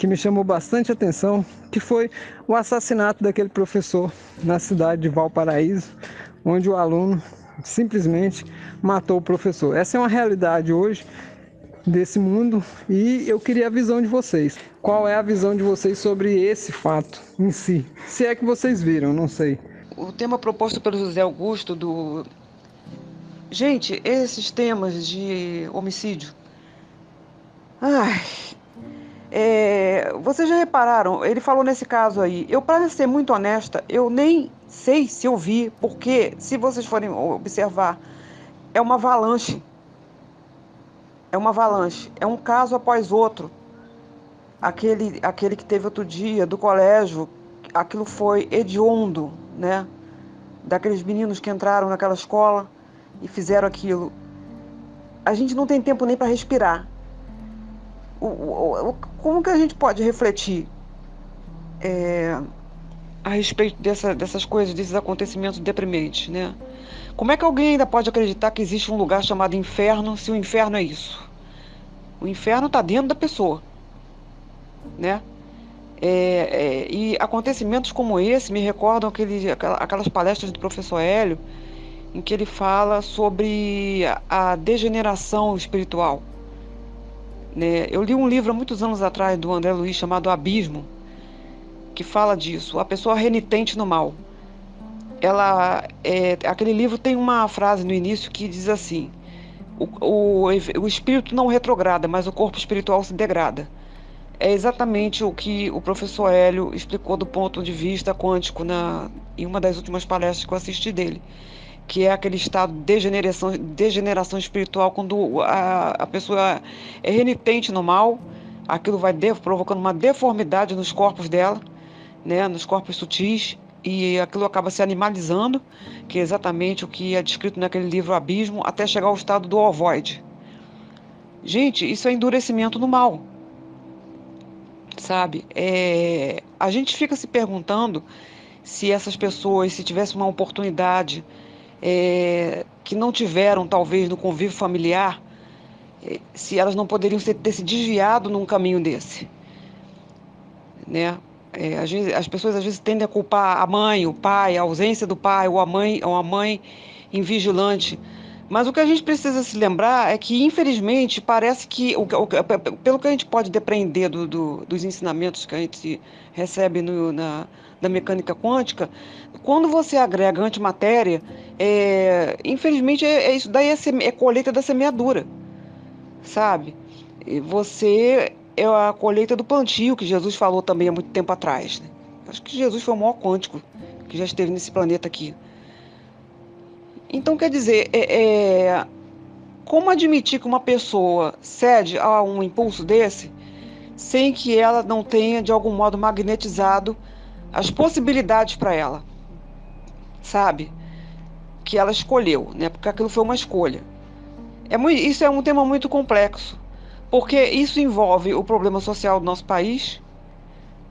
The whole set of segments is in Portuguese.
que me chamou bastante atenção, que foi o assassinato daquele professor na cidade de Valparaíso, onde o aluno simplesmente matou o professor. Essa é uma realidade hoje desse mundo e eu queria a visão de vocês. Qual é a visão de vocês sobre esse fato em si? Se é que vocês viram, não sei. O tema proposto pelo José Augusto Gente, esses temas de homicídio... Ai, vocês já repararam, ele falou nesse caso aí, para ser muito honesta, eu nem sei se eu vi, porque se vocês forem observar, é uma avalanche. É uma avalanche, é um caso após outro. Aquele que teve outro dia, do colégio, aquilo foi hediondo, né? Daqueles meninos que entraram naquela escola e fizeram aquilo. A gente não tem tempo nem para respirar. Como que a gente pode refletir a respeito dessas coisas, desses acontecimentos deprimentes, né? Como é que alguém ainda pode acreditar que existe um lugar chamado inferno, se o inferno é isso? O inferno está dentro da pessoa, né? E acontecimentos como esse me recordam aquelas palestras do professor Hélio, em que ele fala sobre a degeneração espiritual, né? Eu li um livro há muitos anos atrás do André Luiz chamado Abismo, que fala disso, a pessoa renitente no mal. Aquele livro tem uma frase no início que diz assim: o espírito não retrograda, mas o corpo espiritual se degrada. É exatamente o que o professor Hélio explicou do ponto de vista quântico em uma das últimas palestras que eu assisti dele, que é aquele estado de degeneração espiritual, quando a pessoa é renitente no mal, aquilo vai provocando uma deformidade nos corpos dela, né, nos corpos sutis, e aquilo acaba se animalizando, que é exatamente o que é descrito naquele livro Abismo, até chegar ao estado do ovoide. Gente, isso é endurecimento no mal, sabe? A gente fica se perguntando se essas pessoas, se tivessem uma oportunidade que não tiveram, talvez, no convívio familiar, se elas não poderiam ter se desviado num caminho desse, né? As pessoas às vezes tendem a culpar a mãe, o pai, a ausência do pai, ou a mãe invigilante. Mas o que a gente precisa se lembrar é que, infelizmente, parece que, pelo que a gente pode depreender dos ensinamentos que a gente recebe da mecânica quântica, quando você agrega antimatéria, infelizmente, isso daí é colheita da semeadura, sabe? E você é a colheita do plantio, que Jesus falou também há muito tempo atrás, né? Acho que Jesus foi o maior quântico que já esteve nesse planeta aqui. Então, quer dizer, como admitir que uma pessoa cede a um impulso desse sem que ela não tenha, de algum modo, magnetizado as possibilidades para ela, sabe? Que ela escolheu, né? Porque aquilo foi uma escolha. Isso é um tema muito complexo, porque isso envolve o problema social do nosso país,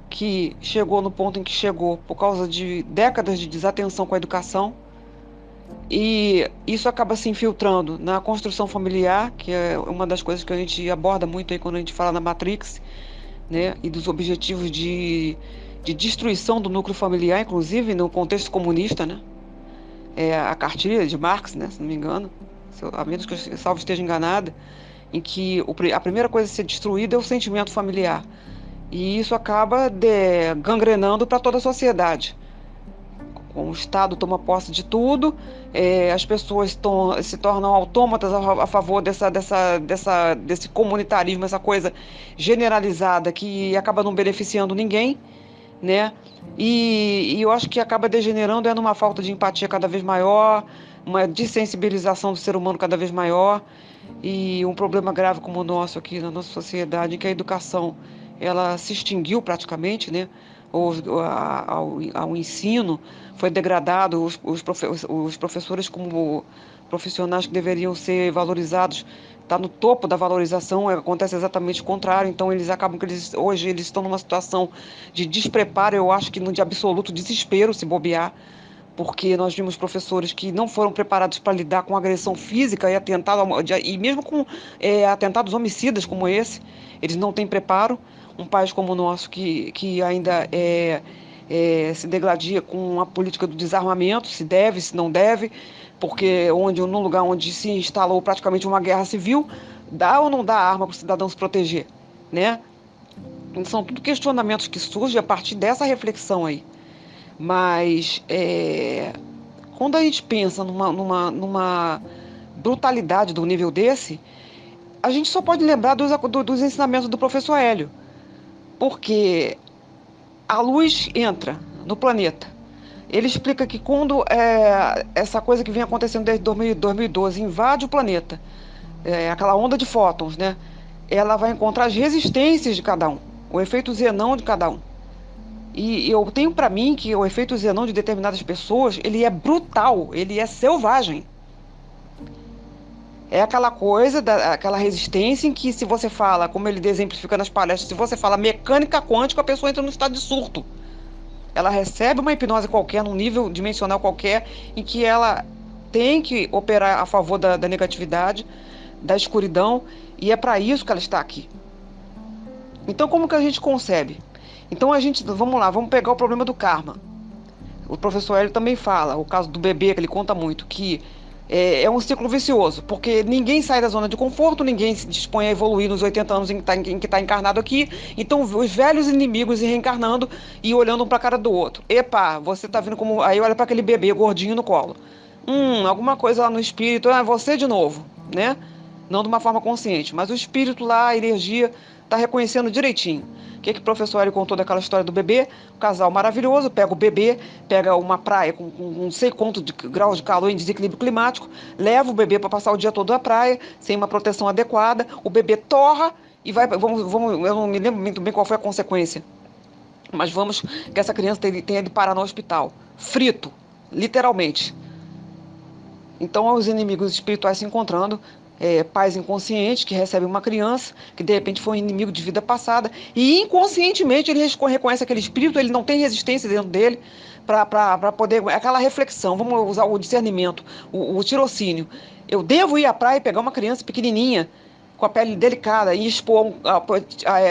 que chegou no ponto em que chegou por causa de décadas de desatenção com a educação, e isso acaba se infiltrando na construção familiar, que é uma das coisas que a gente aborda muito aí quando a gente fala na Matrix, né? E dos objetivos de destruição do núcleo familiar, inclusive no contexto comunista, né? A cartilha de Marx, né? Se não me engano, a menos que eu salvo esteja enganada, em que a primeira coisa a ser destruída é o sentimento familiar. E isso acaba gangrenando para toda a sociedade. O Estado toma posse de tudo, as pessoas se tornam autômatas a favor desse comunitarismo, essa coisa generalizada que acaba não beneficiando ninguém, né? E eu acho que acaba degenerando numa falta de empatia cada vez maior, uma dessensibilização do ser humano cada vez maior, e um problema grave como o nosso aqui na nossa sociedade, em que a educação ela se extinguiu praticamente, né? Ao ensino foi degradado, os professores como profissionais que deveriam ser valorizados, está no topo da valorização, acontece exatamente o contrário. Então eles acabam que hoje eles estão numa situação de despreparo, eu acho que de absoluto desespero, se bobear, porque nós vimos professores que não foram preparados para lidar com agressão física e mesmo com atentados homicidas como esse, eles não têm preparo. um país como o nosso que ainda se degladia com a política do desarmamento, se deve, se não deve, porque num lugar onde se instalou praticamente uma guerra civil, dá ou não dá arma para o cidadão se proteger, né? São tudo questionamentos que surgem a partir dessa reflexão aí. Mas quando a gente pensa numa brutalidade do nível desse, a gente só pode lembrar dos ensinamentos do professor Hélio. Porque a luz entra no planeta. Ele explica que quando essa coisa que vem acontecendo desde 2012 invade o planeta, aquela onda de fótons, né? Ela vai encontrar as resistências de cada um, o efeito Zenão de cada um. E eu tenho para mim que o efeito Zenão de determinadas pessoas, ele é brutal, ele é selvagem. É aquela coisa, aquela resistência em que se você fala, como ele exemplifica nas palestras, se você fala mecânica quântica, a pessoa entra num estado de surto. Ela recebe uma hipnose qualquer, num nível dimensional qualquer, em que ela tem que operar a favor da negatividade, da escuridão, e é para isso que ela está aqui. Então, como que a gente concebe? Então, vamos lá, vamos pegar o problema do karma. O professor Hélio também fala, o caso do bebê, que ele conta muito, que é um ciclo vicioso, porque ninguém sai da zona de conforto, ninguém se dispõe a evoluir nos 80 anos em que está encarnado aqui, então os velhos inimigos se reencarnando e olhando um para a cara do outro. Epa, você está vindo como... Aí olha para aquele bebê gordinho no colo. Alguma coisa lá no espírito, você de novo, né? Não de uma forma consciente, mas o espírito lá, a energia, está reconhecendo direitinho. O que o professor Hélio contou daquela história do bebê? O casal maravilhoso, pega o bebê, pega uma praia com não sei quanto de graus de calor em desequilíbrio climático, leva o bebê para passar o dia todo na praia, sem uma proteção adequada, o bebê torra e vai... eu não me lembro muito bem qual foi a consequência, mas vamos que essa criança tenha de parar no hospital, frito, literalmente. Então, os inimigos espirituais se encontrando, pais inconscientes que recebem uma criança que de repente foi um inimigo de vida passada e inconscientemente ele reconhece aquele espírito, ele não tem resistência dentro dele para poder... Aquela reflexão, vamos usar o discernimento, o tirocínio. Eu devo ir à praia e pegar uma criança pequenininha, com a pele delicada, e expor,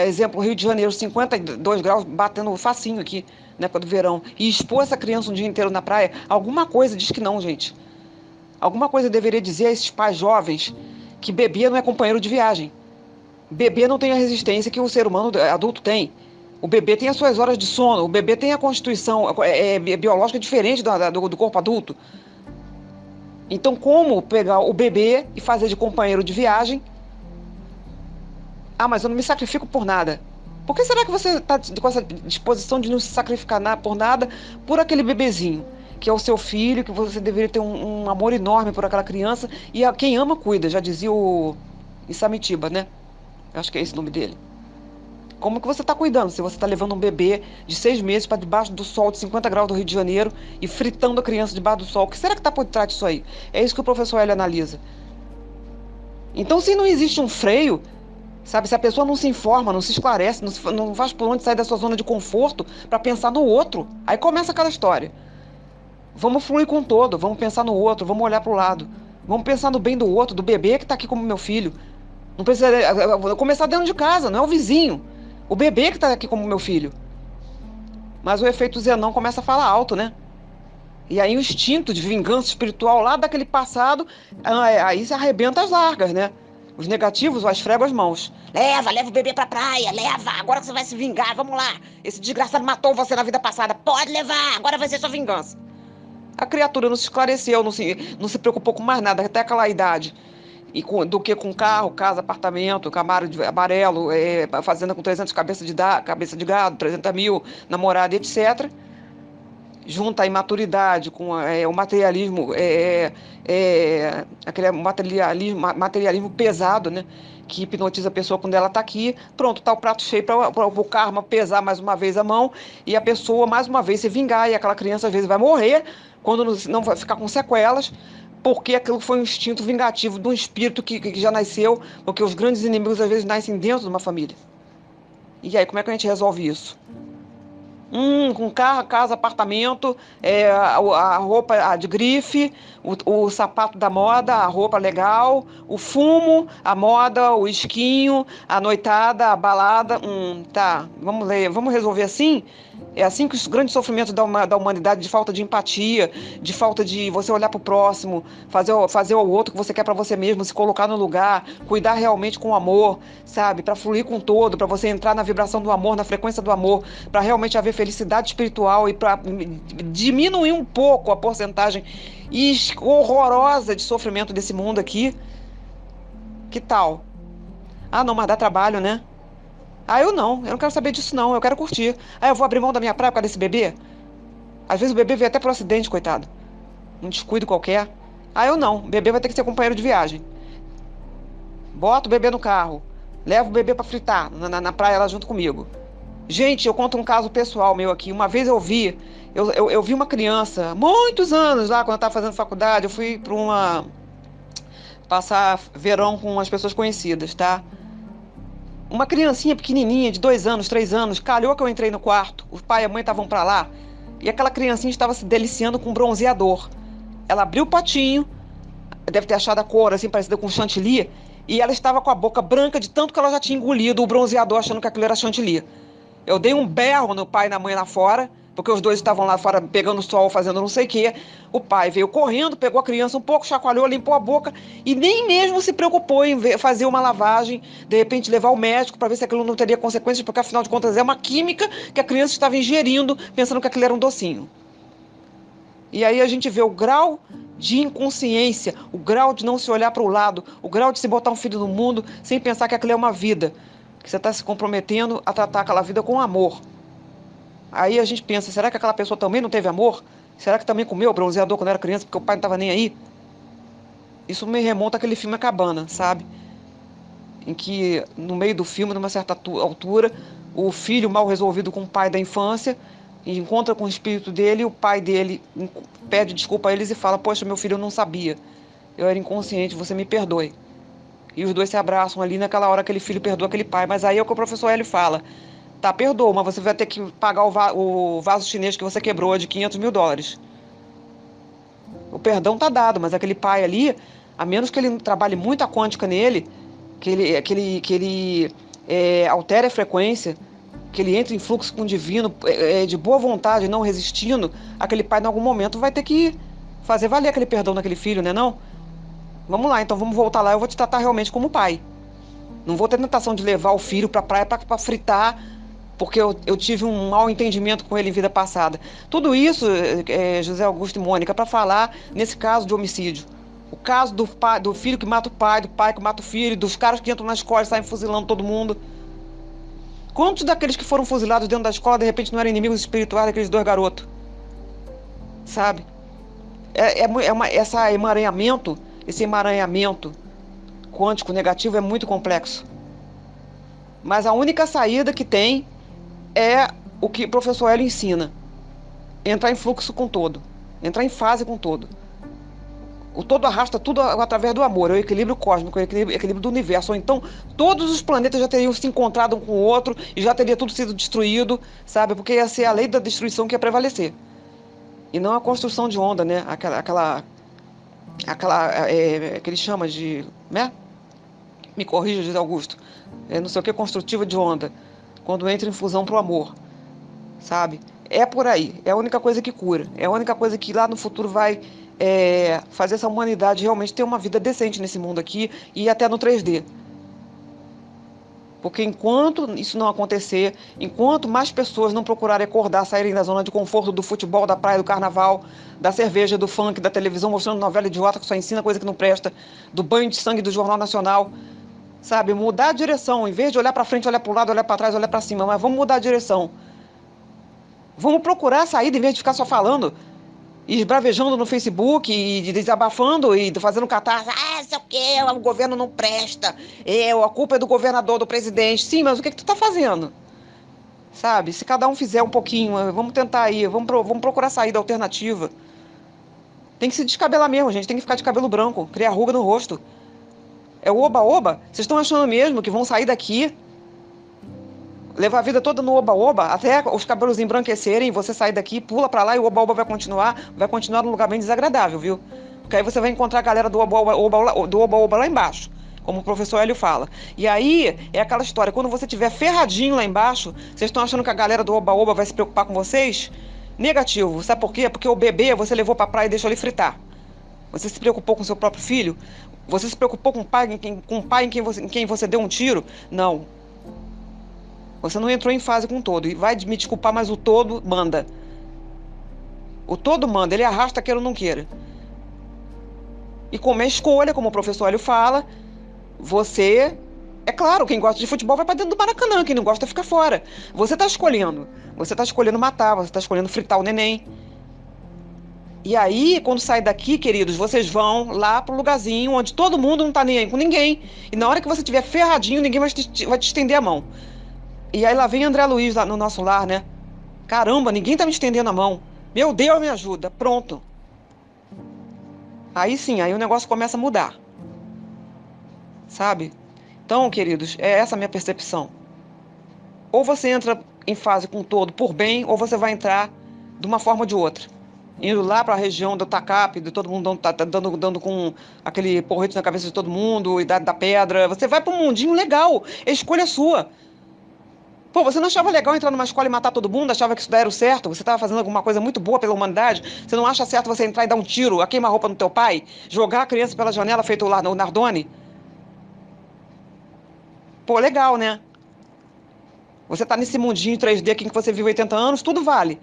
exemplo, Rio de Janeiro, 52 graus, batendo facinho aqui, na época do verão, e expor essa criança um dia inteiro na praia, alguma coisa diz que não, gente. Alguma coisa deveria dizer a esses pais jovens que bebê não é companheiro de viagem. Bebê não tem a resistência que o ser humano adulto tem. O bebê tem as suas horas de sono, o bebê tem a constituição biológica diferente do corpo adulto. Então, como pegar o bebê e fazer de companheiro de viagem? Ah, mas eu não me sacrifico por nada. Por que será que você está com essa disposição de não se sacrificar por nada por aquele bebezinho? Que é o seu filho, que você deveria ter um amor enorme por aquela criança. E quem ama, cuida, já dizia o Isamitiba, né? Eu acho que é esse o nome dele. Como que você está cuidando se você está levando um bebê de 6 meses para debaixo do sol de 50 graus do Rio de Janeiro e fritando a criança debaixo do sol? O que será que está por trás disso aí? É isso que o professor Hélio analisa. Então, se não existe um freio, sabe, se a pessoa não se informa, não se esclarece, não faz por onde sair da sua zona de conforto para pensar no outro, aí começa aquela história. Vamos fluir com o todo, vamos pensar no outro, vamos olhar para o lado. Vamos pensar no bem do outro, do bebê que está aqui como meu filho. Não precisa começar dentro de casa, não é o vizinho. O bebê que está aqui como meu filho. Mas o efeito Zenão começa a falar alto, né? E aí o instinto de vingança espiritual lá daquele passado, aí se arrebenta as largas, né? Os negativos, as esfregam as mãos. Leva o bebê pra praia, leva, agora você vai se vingar, vamos lá. Esse desgraçado matou você na vida passada, pode levar, agora vai ser sua vingança. A criatura não se esclareceu, não se preocupou com mais nada, até aquela idade. Do que com carro, casa, apartamento, camaro amarelo, fazenda com 300 cabeça de gado, 300 mil, namorada, etc. Junta a imaturidade com o materialismo, aquele materialismo pesado, né? Que hipnotiza a pessoa quando ela está aqui. Pronto, está o prato cheio para o karma pesar mais uma vez a mão e a pessoa mais uma vez se vingar. E aquela criança às vezes vai morrer, quando não vai ficar com sequelas, porque aquilo foi um instinto vingativo de um espírito que já nasceu, porque os grandes inimigos às vezes nascem dentro de uma família. E aí, como é que a gente resolve isso? Com carro, casa, apartamento, a roupa de grife, o sapato da moda, a roupa legal, o fumo, a moda, o esquinho, a noitada, a balada. Tá, vamos ler, vamos resolver assim? É assim que os grandes sofrimentos da humanidade, de falta de empatia, de falta de você olhar para o próximo, fazer ao outro o que você quer para você mesmo, se colocar no lugar, cuidar realmente com amor, sabe? Para fluir com todo, para você entrar na vibração do amor, na frequência do amor, para realmente haver felicidade espiritual e para diminuir um pouco a porcentagem horrorosa de sofrimento desse mundo aqui. Que tal? Ah, não, mas dá trabalho, né? Ah, eu não quero saber disso não, eu quero curtir. Ah, eu vou abrir mão da minha praia por causa desse bebê? Às vezes o bebê veio até por acidente, coitado. Um descuido qualquer. Ah, eu não, o bebê vai ter que ser companheiro de viagem. Bota o bebê no carro, leva o bebê pra fritar na praia lá junto comigo. Gente, eu conto um caso pessoal meu aqui. Uma vez eu vi uma criança, muitos anos lá, quando eu estava fazendo faculdade, eu fui para passar verão com umas pessoas conhecidas, tá? Uma criancinha pequenininha, de 2 anos, 3 anos, calhou que eu entrei no quarto, o pai e a mãe estavam para lá, e aquela criancinha estava se deliciando com bronzeador. Ela abriu o potinho, deve ter achado a cor assim, parecida com chantilly, e ela estava com a boca branca de tanto que ela já tinha engolido o bronzeador, achando que aquilo era chantilly. Eu dei um berro no pai e na mãe lá fora, porque os dois estavam lá fora pegando sol, fazendo não sei o quê. O pai veio correndo, pegou a criança um pouco, chacoalhou, limpou a boca e nem mesmo se preocupou em fazer uma lavagem, de repente levar ao médico para ver se aquilo não teria consequências, porque afinal de contas é uma química que a criança estava ingerindo, pensando que aquilo era um docinho. E aí a gente vê o grau de inconsciência, o grau de não se olhar para o lado, o grau de se botar um filho no mundo sem pensar que aquilo é uma vida, que você está se comprometendo a tratar aquela vida com amor. Aí a gente pensa, será que aquela pessoa também não teve amor? Será que também comeu bronzeador quando era criança porque o pai não estava nem aí? Isso me remonta àquele filme A Cabana, sabe? Em que, no meio do filme, numa certa altura, o filho mal resolvido com o pai da infância encontra com o espírito dele e o pai dele pede desculpa a eles e fala, poxa, meu filho, eu não sabia. Eu era inconsciente, você me perdoe. E os dois se abraçam ali naquela hora que aquele filho perdoa aquele pai. Mas aí é o que o professor Hélio fala. Tá, perdoa, mas você vai ter que pagar o vaso chinês que você quebrou de $500 mil. O perdão tá dado, mas aquele pai ali, a menos que ele trabalhe muito a quântica nele, que ele altere a frequência, que ele entre em fluxo com o divino, de boa vontade, não resistindo, aquele pai em algum momento vai ter que fazer valer aquele perdão naquele filho, né não? Vamos lá, então vamos voltar lá, eu vou te tratar realmente como pai. Não vou ter tentação de levar o filho pra praia pra fritar, porque eu tive um mau entendimento com ele em vida passada. Tudo isso, José Augusto e Mônica, para falar nesse caso de homicídio. O caso do pai, do filho que mata o pai, do pai que mata o filho, dos caras que entram na escola e saem fuzilando todo mundo. Quantos daqueles que foram fuzilados dentro da escola, de repente, não eram inimigos espirituais daqueles 2 garotos? Sabe? Esse emaranhamento quântico negativo é muito complexo. Mas a única saída que tem é o que o professor Hélio ensina. Entrar em fluxo com todo. Entrar em fase com todo. O todo arrasta tudo através do amor. É o equilíbrio cósmico, é o equilíbrio do universo. Ou então, todos os planetas já teriam se encontrado um com o outro e já teria tudo sido destruído, sabe? Porque ia ser a lei da destruição que ia prevalecer. E não a construção de onda, né? Que ele chama de... né? Me corrija, José Augusto. Não sei o que, construtiva de onda. Quando entra em fusão pro amor. Sabe? É por aí. É a única coisa que cura. É a única coisa que lá no futuro vai fazer essa humanidade realmente ter uma vida decente nesse mundo aqui e até no 3D. Porque enquanto isso não acontecer, enquanto mais pessoas não procurarem acordar, saírem da zona de conforto do futebol, da praia, do carnaval, da cerveja, do funk, da televisão, mostrando novela idiota que só ensina coisa que não presta, do banho de sangue do Jornal Nacional, sabe? Mudar a direção, em vez de olhar para frente, olhar para o lado, olhar para trás, olhar para cima, mas vamos mudar a direção. Vamos procurar a saída em vez de ficar só falando e esbravejando no Facebook e desabafando e fazendo catarse. Sei o quê, o governo não presta, a culpa é do governador, do presidente. Sim, mas o que tu tá fazendo? Sabe? Se cada um fizer um pouquinho, vamos tentar aí, vamos procurar saída alternativa. Tem que se descabelar mesmo, gente, tem que ficar de cabelo branco, criar ruga no rosto. É o oba-oba? Vocês estão achando mesmo que vão sair daqui levar a vida toda no oba-oba, até os cabelos embranquecerem, você sair daqui, pula pra lá e o oba-oba vai continuar num lugar bem desagradável, viu? Porque aí você vai encontrar a galera do oba-oba lá embaixo, como o professor Hélio fala. E aí é aquela história, quando você tiver ferradinho lá embaixo, vocês estão achando que a galera do oba-oba vai se preocupar com vocês? Negativo. Sabe por quê? Porque o bebê você levou pra praia e deixou ele fritar. Você se preocupou com seu próprio filho? Você se preocupou com o pai, em quem você deu um tiro? Não. Você não entrou em fase com o todo. E vai me desculpar, mas o todo manda. O todo manda, ele arrasta queira ou não queira. E como é escolha, como o professor Hélio fala, você... É claro, quem gosta de futebol vai pra dentro do Maracanã, quem não gosta fica fora. Você tá escolhendo. Você tá escolhendo matar, você tá escolhendo fritar o neném. E aí, quando sai daqui, queridos, vocês vão lá pro lugarzinho onde todo mundo não tá nem aí com ninguém. E na hora que você tiver ferradinho, ninguém vai te estender a mão. E aí lá vem André Luiz lá no nosso lar, né? Caramba, ninguém tá me estendendo a mão. Meu Deus, me ajuda. Pronto. Aí sim, aí o negócio começa a mudar. Sabe? Então, queridos, é essa a minha percepção. Ou você entra em fase com o todo por bem, ou você vai entrar de uma forma ou de outra. Indo lá para a região do tacape, de todo mundo dando com aquele porrete na cabeça de todo mundo, e da pedra. Você vai para um mundinho legal. É escolha sua. Pô, você não achava legal entrar numa escola e matar todo mundo? Achava que isso daí era o certo? Você estava fazendo alguma coisa muito boa pela humanidade? Você não acha certo você entrar e dar um tiro, a queima-roupa no teu pai? Jogar a criança pela janela, feito lá no Nardone? Pô, legal, né? Você tá nesse mundinho 3D aqui que você vive 80 anos, tudo vale.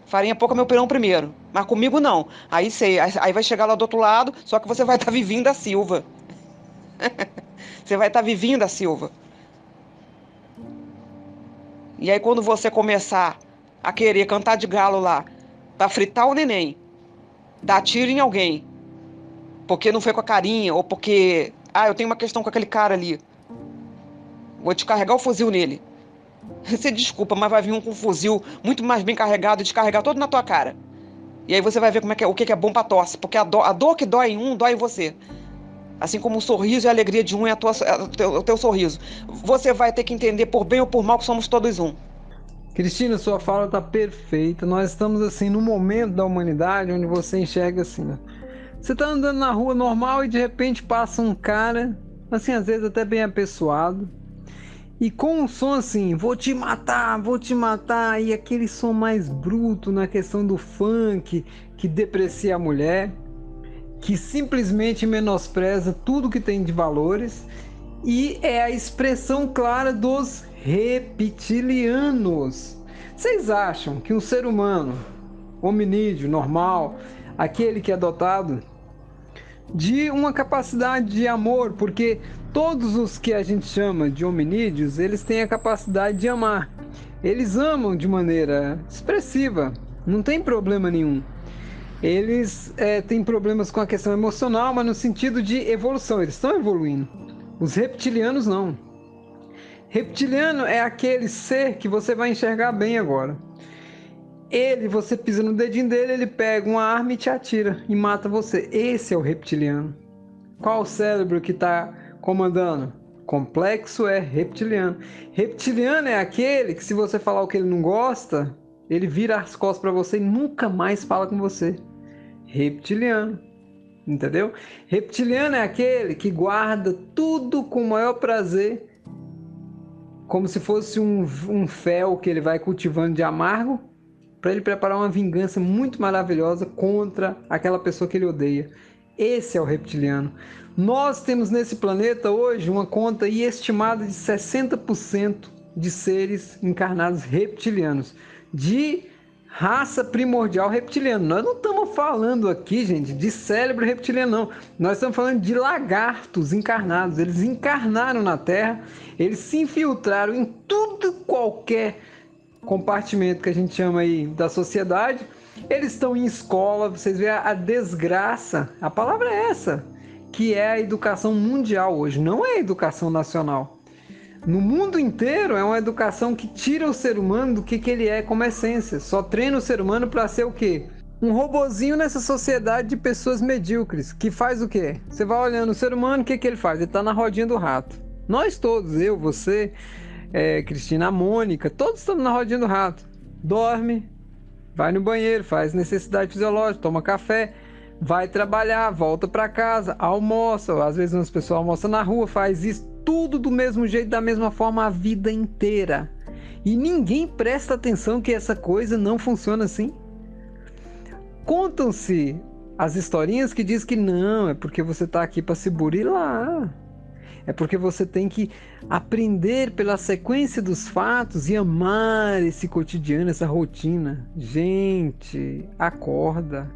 Farinha pouca, meu pirão primeiro. Mas comigo não. Aí vai chegar lá do outro lado, só que você vai estar vivendo a Silva. Você vai estar vivendo a Silva. E aí quando você começar a querer cantar de galo lá, pra fritar o neném, dar tiro em alguém, porque não foi com a carinha, ou porque, eu tenho uma questão com aquele cara ali, vou descarregar o fuzil nele. Você desculpa, mas vai vir um com um fuzil muito mais bem carregado e descarregar todo na tua cara. E aí você vai ver como é que o que é bom pra tosse, porque a dor que dói em um, dói em você. Assim como o sorriso e a alegria de um é o teu sorriso. Você vai ter que entender por bem ou por mal que somos todos um. Cristina, sua fala está perfeita. Nós estamos assim num momento da humanidade onde você enxerga assim, ó. Você está andando na rua normal e de repente passa um cara, assim, às vezes até bem apessoado, e com um som assim, vou te matar, e aquele som mais bruto na questão do funk, que deprecia a mulher, que simplesmente menospreza tudo que tem de valores, e é a expressão clara dos reptilianos. Vocês acham que um ser humano, hominídeo, normal, aquele que é dotado de uma capacidade de amor, porque todos os que a gente chama de hominídeos, eles têm a capacidade de amar. Eles amam de maneira expressiva, não tem problema nenhum. Eles têm problemas com a questão emocional, mas no sentido de evolução, eles estão evoluindo. Os reptilianos não. Reptiliano é aquele ser que você vai enxergar bem agora. Ele, você pisa no dedinho dele, ele pega uma arma e te atira e mata você. Esse é o reptiliano. Qual o cérebro que está comandando? Complexo é reptiliano. Reptiliano é aquele que, se você falar o que ele não gosta, ele vira as costas para você e nunca mais fala com você. Reptiliano. Entendeu? Reptiliano é aquele que guarda tudo com o maior prazer, como se fosse um fel que ele vai cultivando de amargo, para ele preparar uma vingança muito maravilhosa contra aquela pessoa que ele odeia. Esse é o reptiliano. Nós temos nesse planeta hoje uma conta estimada de 60% de seres encarnados reptilianos, de raça primordial reptiliana. Nós não estamos falando aqui, gente, de cérebro reptiliano, não. Nós estamos falando de lagartos encarnados. Eles encarnaram na Terra, eles se infiltraram em tudo qualquer compartimento que a gente chama aí da sociedade. Eles estão em escola, vocês veem a desgraça, a palavra é essa, que é a educação mundial hoje, não é a educação nacional. No mundo inteiro é uma educação que tira o ser humano do que ele é como essência, só treina o ser humano para ser o quê? Um robozinho nessa sociedade de pessoas medíocres, que faz o quê? Você vai olhando o ser humano, o que ele faz? Ele está na rodinha do rato. Nós todos, eu, você, Cristina, a Mônica, todos estamos na rodinha do rato. Dorme, vai no banheiro, faz necessidade fisiológica, toma café, vai trabalhar, volta para casa, almoça, às vezes umas pessoas almoçam na rua, faz isso, tudo do mesmo jeito, da mesma forma a vida inteira. E ninguém presta atenção que essa coisa não funciona assim. Contam-se as historinhas que diz que não, é porque você está aqui para se burilar. É porque você tem que aprender pela sequência dos fatos e amar esse cotidiano, essa rotina. Gente, acorda.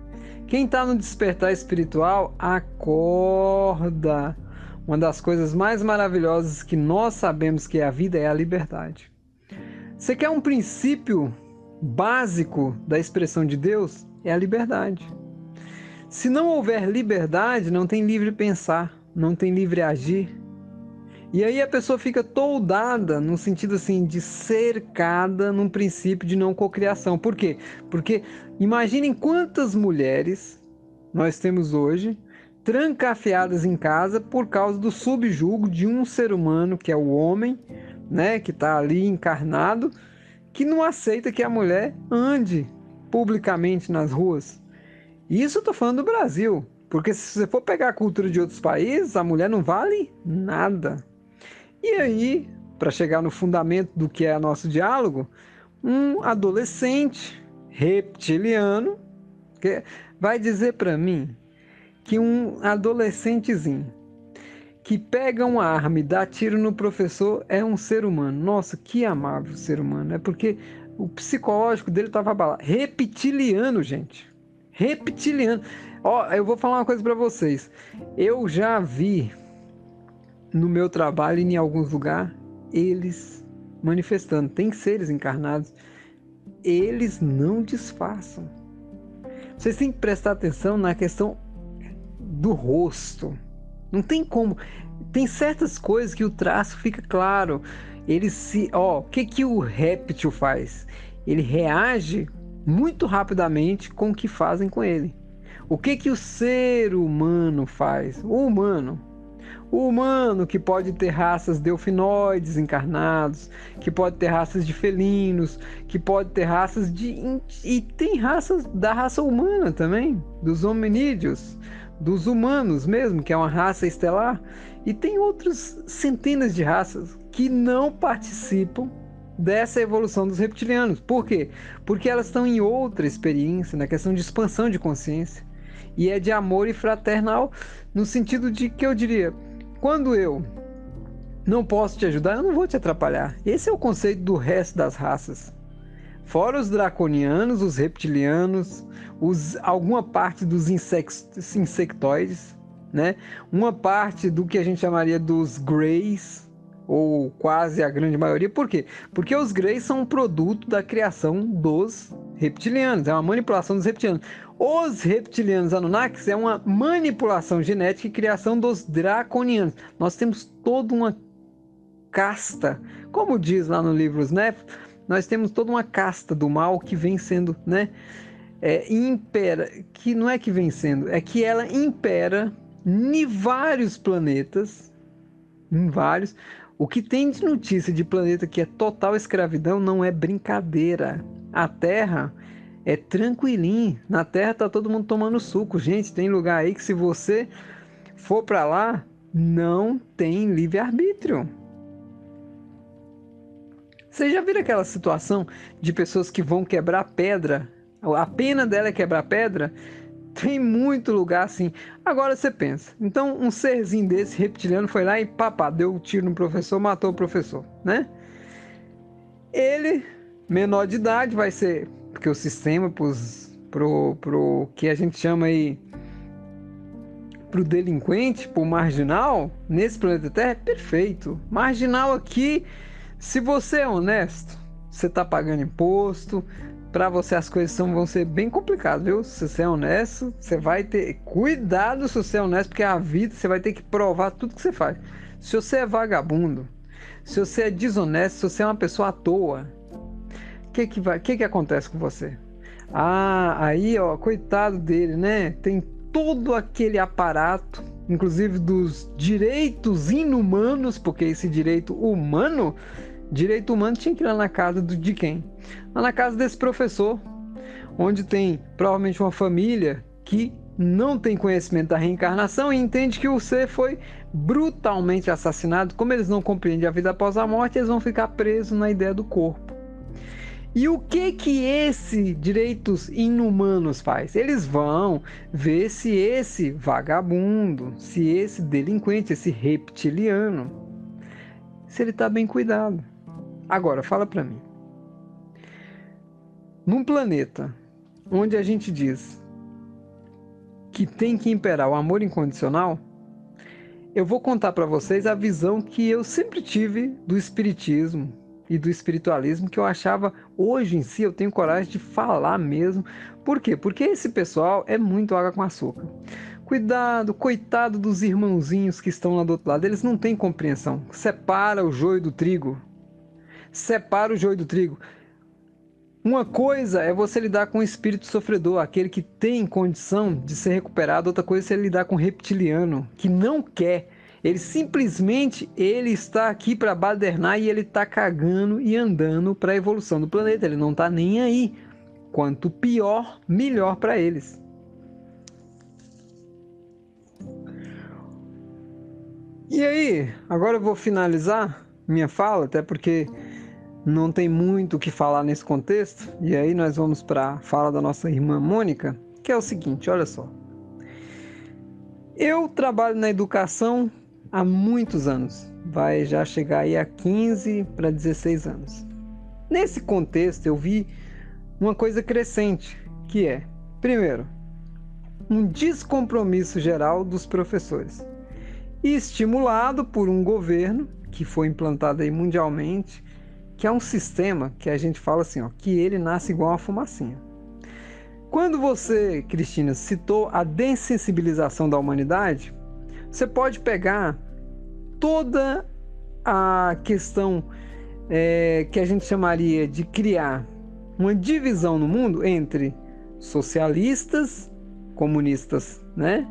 Quem está no despertar espiritual, acorda. Uma das coisas mais maravilhosas que nós sabemos que é a vida é a liberdade. Você quer um princípio básico da expressão de Deus? É a liberdade. Se não houver liberdade, não tem livre pensar, não tem livre agir. E aí a pessoa fica toldada, no sentido assim, de cercada num princípio de não cocriação. Por quê? Porque imaginem quantas mulheres nós temos hoje trancafiadas em casa por causa do subjugo de um ser humano, que é o homem, né, que está ali encarnado, que não aceita que a mulher ande publicamente nas ruas. Isso eu estou falando do Brasil, porque se você for pegar a cultura de outros países, a mulher não vale nada. E aí, para chegar no fundamento do que é nosso diálogo, um adolescente reptiliano vai dizer para mim que um adolescentezinho que pega uma arma e dá tiro no professor é um ser humano. Nossa, que amável ser humano. É porque o psicológico dele estava abalado. Reptiliano, gente. Reptiliano. Ó, eu vou falar uma coisa para vocês. Eu já vi no meu trabalho e em alguns lugares eles manifestando. Tem seres encarnados. Eles não disfarçam. Vocês têm que prestar atenção na questão do rosto. Não tem como. Tem certas coisas que o traço fica claro. O que o réptil faz? Ele reage muito rapidamente com o que fazem com ele. O que o ser humano faz? O humano que pode ter raças delfinoides encarnados, que pode ter raças de felinos, que pode ter raças e tem raças da raça humana também, dos hominídeos, dos humanos mesmo, que é uma raça estelar, e tem outras centenas de raças que não participam dessa evolução dos reptilianos. Por quê? Porque elas estão em outra experiência, na questão de expansão de consciência, e é de amor e fraternal, no sentido de que eu diria, quando eu não posso te ajudar, eu não vou te atrapalhar. Esse é o conceito do resto das raças. Fora os draconianos, os reptilianos, alguma parte dos insectoides, né? Uma parte do que a gente chamaria dos greys, ou quase a grande maioria. Por quê? Porque os greys são um produto da criação dos reptilianos, é uma manipulação dos reptilianos. Os reptilianos Anunnakis é uma manipulação genética e criação dos draconianos. Nós temos toda uma casta, como diz lá no livro Os Nefs, nós temos toda uma casta do mal que vem sendo, né, impera, que não é que vem sendo, é que ela impera em vários planetas, em vários. O que tem de notícia de planeta que é total escravidão não é brincadeira. A Terra é tranquilinho. Na Terra tá todo mundo tomando suco. Gente, tem lugar aí que se você for para lá, não tem livre-arbítrio. Vocês já viram aquela situação de pessoas que vão quebrar pedra? A pena dela é quebrar pedra? Tem muito lugar assim. Agora você pensa, então um serzinho desse reptiliano foi lá e deu um tiro no professor, matou o professor, né? Ele, menor de idade, vai ser, porque o sistema pro que a gente chama aí, pro delinquente, pro marginal, nesse planeta Terra é perfeito. Marginal aqui, se você é honesto, você tá pagando imposto, para você as coisas vão ser bem complicadas, viu? Se você é honesto, você vai ter cuidado se você é honesto, porque a vida você vai ter que provar tudo que você faz. Se você é vagabundo, se você é desonesto, se você é uma pessoa à toa, o que acontece com você? Aí, ó, coitado dele, né? Tem todo aquele aparato, inclusive dos direitos inumanos, porque esse direito humano Direito humano tinha que ir lá na casa de quem? Lá na casa desse professor, onde tem provavelmente uma família que não tem conhecimento da reencarnação e entende que o ser foi brutalmente assassinado. Como eles não compreendem a vida após a morte, eles vão ficar presos na ideia do corpo. E o que esses direitos inumanos faz? Eles vão ver se esse vagabundo, se esse delinquente, esse reptiliano, se ele está bem cuidado. Agora, fala para mim. Num planeta onde a gente diz que tem que imperar o amor incondicional, eu vou contar para vocês a visão que eu sempre tive do espiritismo e do espiritualismo, que eu achava, hoje em si, eu tenho coragem de falar mesmo. Por quê? Porque esse pessoal é muito água com açúcar. Cuidado, coitado dos irmãozinhos que estão lá do outro lado, eles não têm compreensão. Separa o joio do trigo. Separa o joio do trigo. Uma coisa é você lidar com o espírito sofredor, aquele que tem condição de ser recuperado. Outra coisa é você lidar com o reptiliano, que não quer. Ele simplesmente está aqui para badernar e ele está cagando e andando para a evolução do planeta. Ele não está nem aí. Quanto pior, melhor para eles. E aí, agora eu vou finalizar minha fala, até porque não tem muito o que falar nesse contexto. E aí nós vamos para a fala da nossa irmã Mônica, que é o seguinte, olha só. Eu trabalho na educação há muitos anos. Vai já chegar aí a 15 para 16 anos. Nesse contexto eu vi uma coisa crescente, que é, primeiro, um descompromisso geral dos professores. E estimulado por um governo que foi implantado aí mundialmente, que é um sistema que a gente fala assim, ó, que ele nasce igual uma fumacinha. Quando você, Cristina, citou a dessensibilização da humanidade, você pode pegar toda a questão que a gente chamaria de criar uma divisão no mundo entre socialistas, comunistas, né?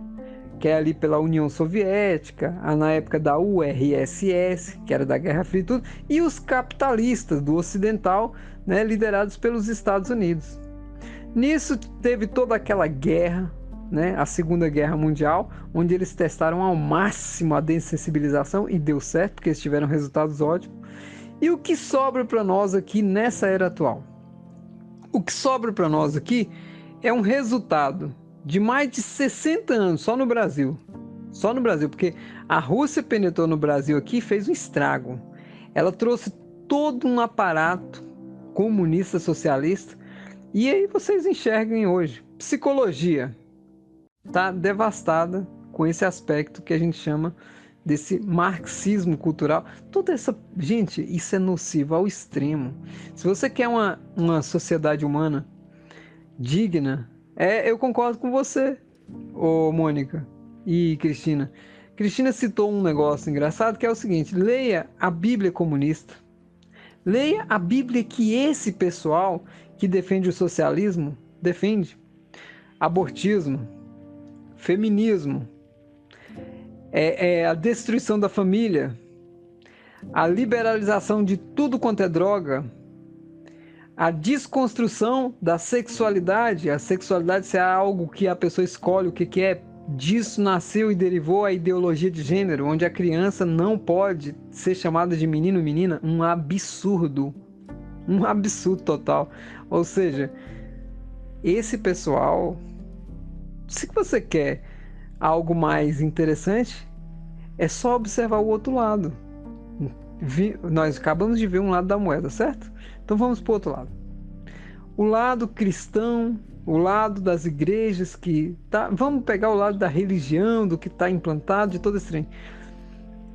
Que é ali pela União Soviética, na época da URSS, que era da Guerra Fria e tudo, e os capitalistas do ocidental, né, liderados pelos Estados Unidos. Nisso teve toda aquela guerra, né, a Segunda Guerra Mundial, onde eles testaram ao máximo a dessensibilização e deu certo, porque eles tiveram resultados ótimos. E o que sobra para nós aqui nessa era atual? O que sobra para nós aqui é um resultado de mais de 60 anos só no Brasil. Só no Brasil, porque a Rússia penetrou no Brasil aqui e fez um estrago. Ela trouxe todo um aparato comunista, socialista. E aí vocês enxerguem hoje. Psicologia está devastada com esse aspecto que a gente chama desse marxismo cultural. Toda essa... Gente, isso é nocivo ao extremo. Se você quer uma sociedade humana digna... eu concordo com você, Mônica e Cristina. Cristina citou um negócio engraçado que é o seguinte: leia a Bíblia comunista. Leia a Bíblia que esse pessoal que defende o socialismo defende. Abortismo, feminismo, a destruição da família, a liberalização de tudo quanto é droga, a desconstrução da sexualidade, a sexualidade ser algo que a pessoa escolhe o que é, disso nasceu e derivou a ideologia de gênero, onde a criança não pode ser chamada de menino ou menina, um absurdo total. Ou seja, esse pessoal, se você quer algo mais interessante, é só observar o outro lado. Nós acabamos de ver um lado da moeda, certo? Então vamos para o outro lado. O lado cristão, o lado das igrejas que tá... Vamos pegar o lado da religião, do que está implantado, de todo esse trem.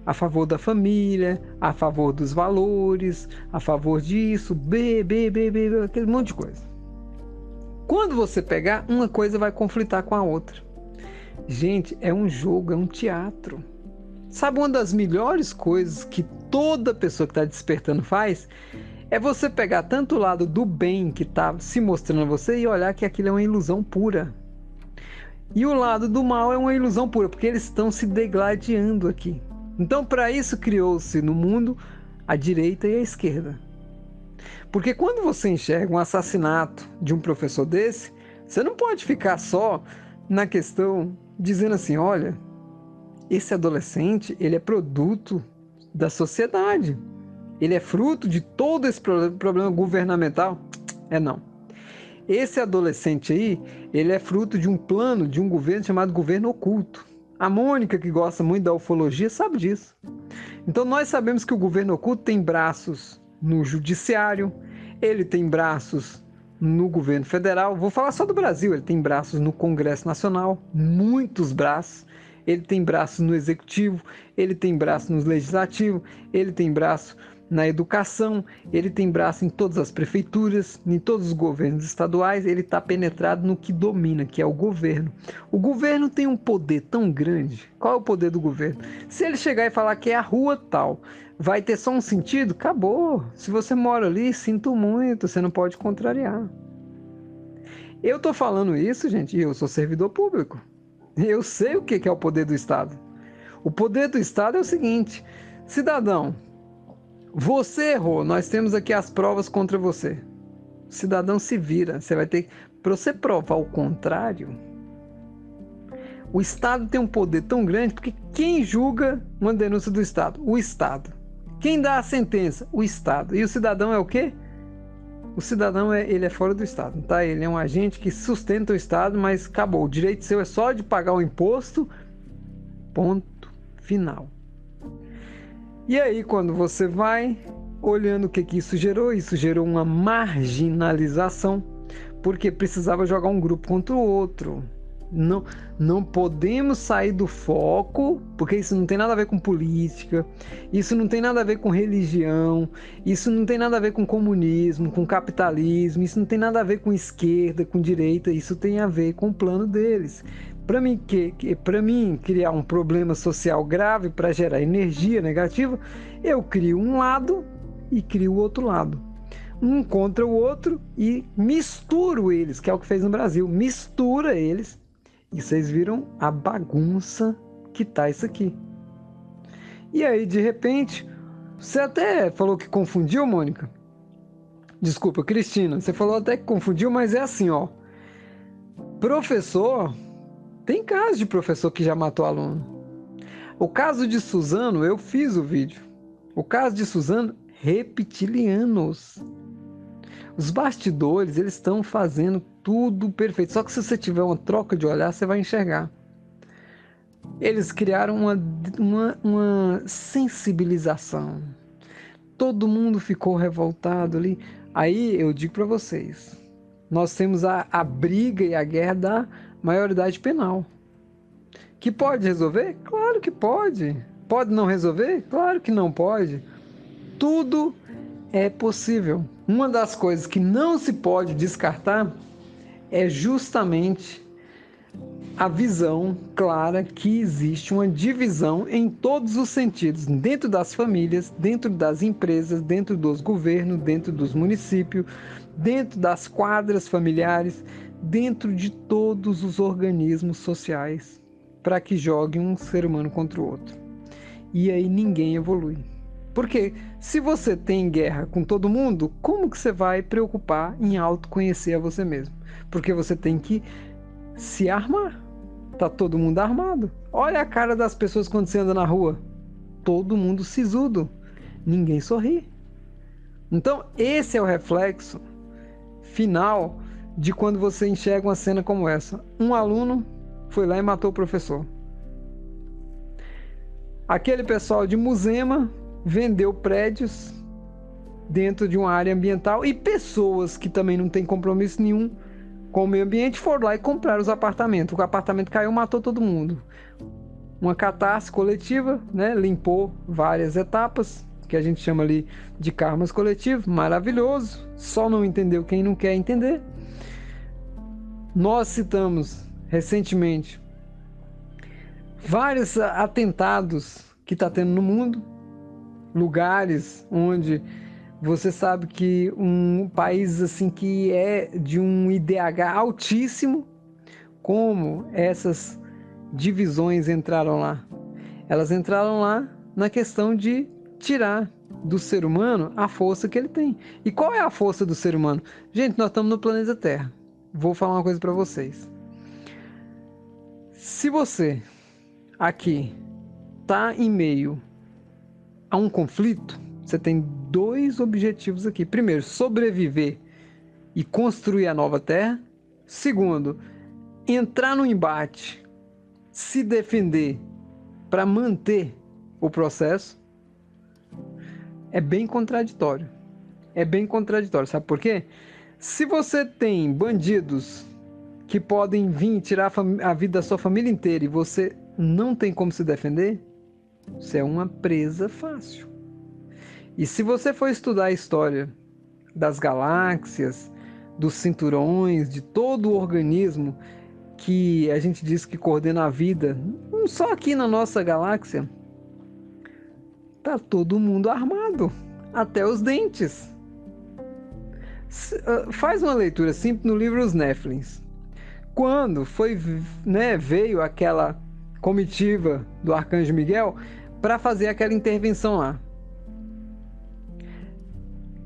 A favor da família, a favor dos valores, a favor disso, aquele monte de coisa. Quando você pegar, uma coisa vai conflitar com a outra. Gente, é um jogo, é um teatro. Sabe uma das melhores coisas que toda pessoa que está despertando faz? É você pegar tanto o lado do bem que está se mostrando a você e olhar que aquilo é uma ilusão pura. E o lado do mal é uma ilusão pura, porque eles estão se degladiando aqui. Então, para isso criou-se no mundo a direita e a esquerda. Porque quando você enxerga um assassinato de um professor desse, você não pode ficar só na questão dizendo assim, olha, esse adolescente, ele é produto da sociedade. Ele é fruto de todo esse problema governamental. Não. Esse adolescente aí, ele é fruto de um plano, de um governo chamado governo oculto. A Mônica, que gosta muito da ufologia, sabe disso. Então nós sabemos que o governo oculto tem braços no judiciário, ele tem braços no governo federal. Vou falar só do Brasil, ele tem braços no Congresso Nacional, muitos braços. Ele tem braços no executivo, ele tem braço no legislativo, ele tem braço na educação, ele tem braço em todas as prefeituras, em todos os governos estaduais, ele está penetrado no que domina, que é o governo. O governo tem um poder tão grande. Qual é o poder do governo? Se ele chegar e falar que é a rua tal, vai ter só um sentido? Acabou. Se você mora ali, sinto muito, você não pode contrariar. Eu estou falando isso, gente, e eu sou servidor público. Eu sei o que é o poder do Estado. O poder do Estado é o seguinte, cidadão, você errou, nós temos aqui as provas contra você. O cidadão se vira, você vai ter que... Para você provar o contrário, o Estado tem um poder tão grande, porque quem julga uma denúncia do Estado? O Estado. Quem dá a sentença? O Estado. E o cidadão é o quê? O cidadão ele é fora do Estado, tá? Ele é um agente que sustenta o Estado, mas acabou. O direito seu é só de pagar o imposto, ponto final. E aí, quando você vai olhando o que isso gerou uma marginalização, porque precisava jogar um grupo contra o outro. Não podemos sair do foco, porque isso não tem nada a ver com política, isso não tem nada a ver com religião, isso não tem nada a ver com comunismo, com capitalismo, isso não tem nada a ver com esquerda, com direita, isso tem a ver com o plano deles. Para mim criar um problema social grave para gerar energia negativa, eu crio um lado e crio o outro lado. Um contra o outro e misturo eles, que é o que fez no Brasil. Mistura eles e vocês viram a bagunça que tá isso aqui. E aí, de repente, você até falou que confundiu, Mônica? Desculpa, Cristina, você falou até que confundiu, mas é assim, ó. Professor, tem caso de professor que já matou aluno. O caso de Suzano, eu fiz o vídeo. O caso de Suzano, reptilianos. Os bastidores, eles estão fazendo tudo perfeito. Só que se você tiver uma troca de olhar, você vai enxergar. Eles criaram uma sensibilização. Todo mundo ficou revoltado ali. Aí eu digo para vocês, nós temos a briga e a guerra da maioridade penal. Que pode resolver? Claro que pode. Pode não resolver? Claro que não pode. Tudo é possível. Uma das coisas que não se pode descartar é justamente a visão clara que existe uma divisão em todos os sentidos, dentro das famílias, dentro das empresas, dentro dos governos, dentro dos municípios, dentro das quadras familiares, dentro de todos os organismos sociais, para que jogue um ser humano contra o outro. E aí ninguém evolui. Porque se você tem guerra com todo mundo, como que você vai preocupar em autoconhecer a você mesmo? Porque você tem que se armar. Tá todo mundo armado. Olha a cara das pessoas quando você anda na rua. Todo mundo sisudo. Ninguém sorri. Então esse é o reflexo final de quando você enxerga uma cena como essa. Um aluno foi lá e matou o professor. Aquele pessoal de Muzema vendeu prédios dentro de uma área ambiental e pessoas que também não têm compromisso nenhum com o meio ambiente foram lá e compraram os apartamentos. O apartamento caiu, matou todo mundo. Uma catástrofe coletiva, né? Limpou várias etapas, que a gente chama ali de karmas coletivos. Maravilhoso. Só não entendeu quem não quer entender. Nós citamos recentemente vários atentados que está tendo no mundo, lugares onde você sabe que um país assim que é de um IDH altíssimo, como essas divisões entraram lá? Elas entraram lá na questão de tirar do ser humano a força que ele tem. E qual é a força do ser humano? Gente, nós estamos no planeta Terra. Vou falar uma coisa para vocês. Se você aqui está em meio a um conflito, você tem dois objetivos aqui. Primeiro, sobreviver e construir a nova Terra. Segundo, entrar no embate, se defender para manter o processo. É bem contraditório. É bem contraditório. Sabe por quê? Se você tem bandidos que podem vir tirar a vida da sua família inteira e você não tem como se defender, você é uma presa fácil. E se você for estudar a história das galáxias, dos cinturões, de todo o organismo que a gente diz que coordena a vida, não só aqui na nossa galáxia, tá todo mundo armado, até os dentes. Faz uma leitura simples no livro Os Néfilins. Quando veio aquela comitiva do Arcanjo Miguel para fazer aquela intervenção lá.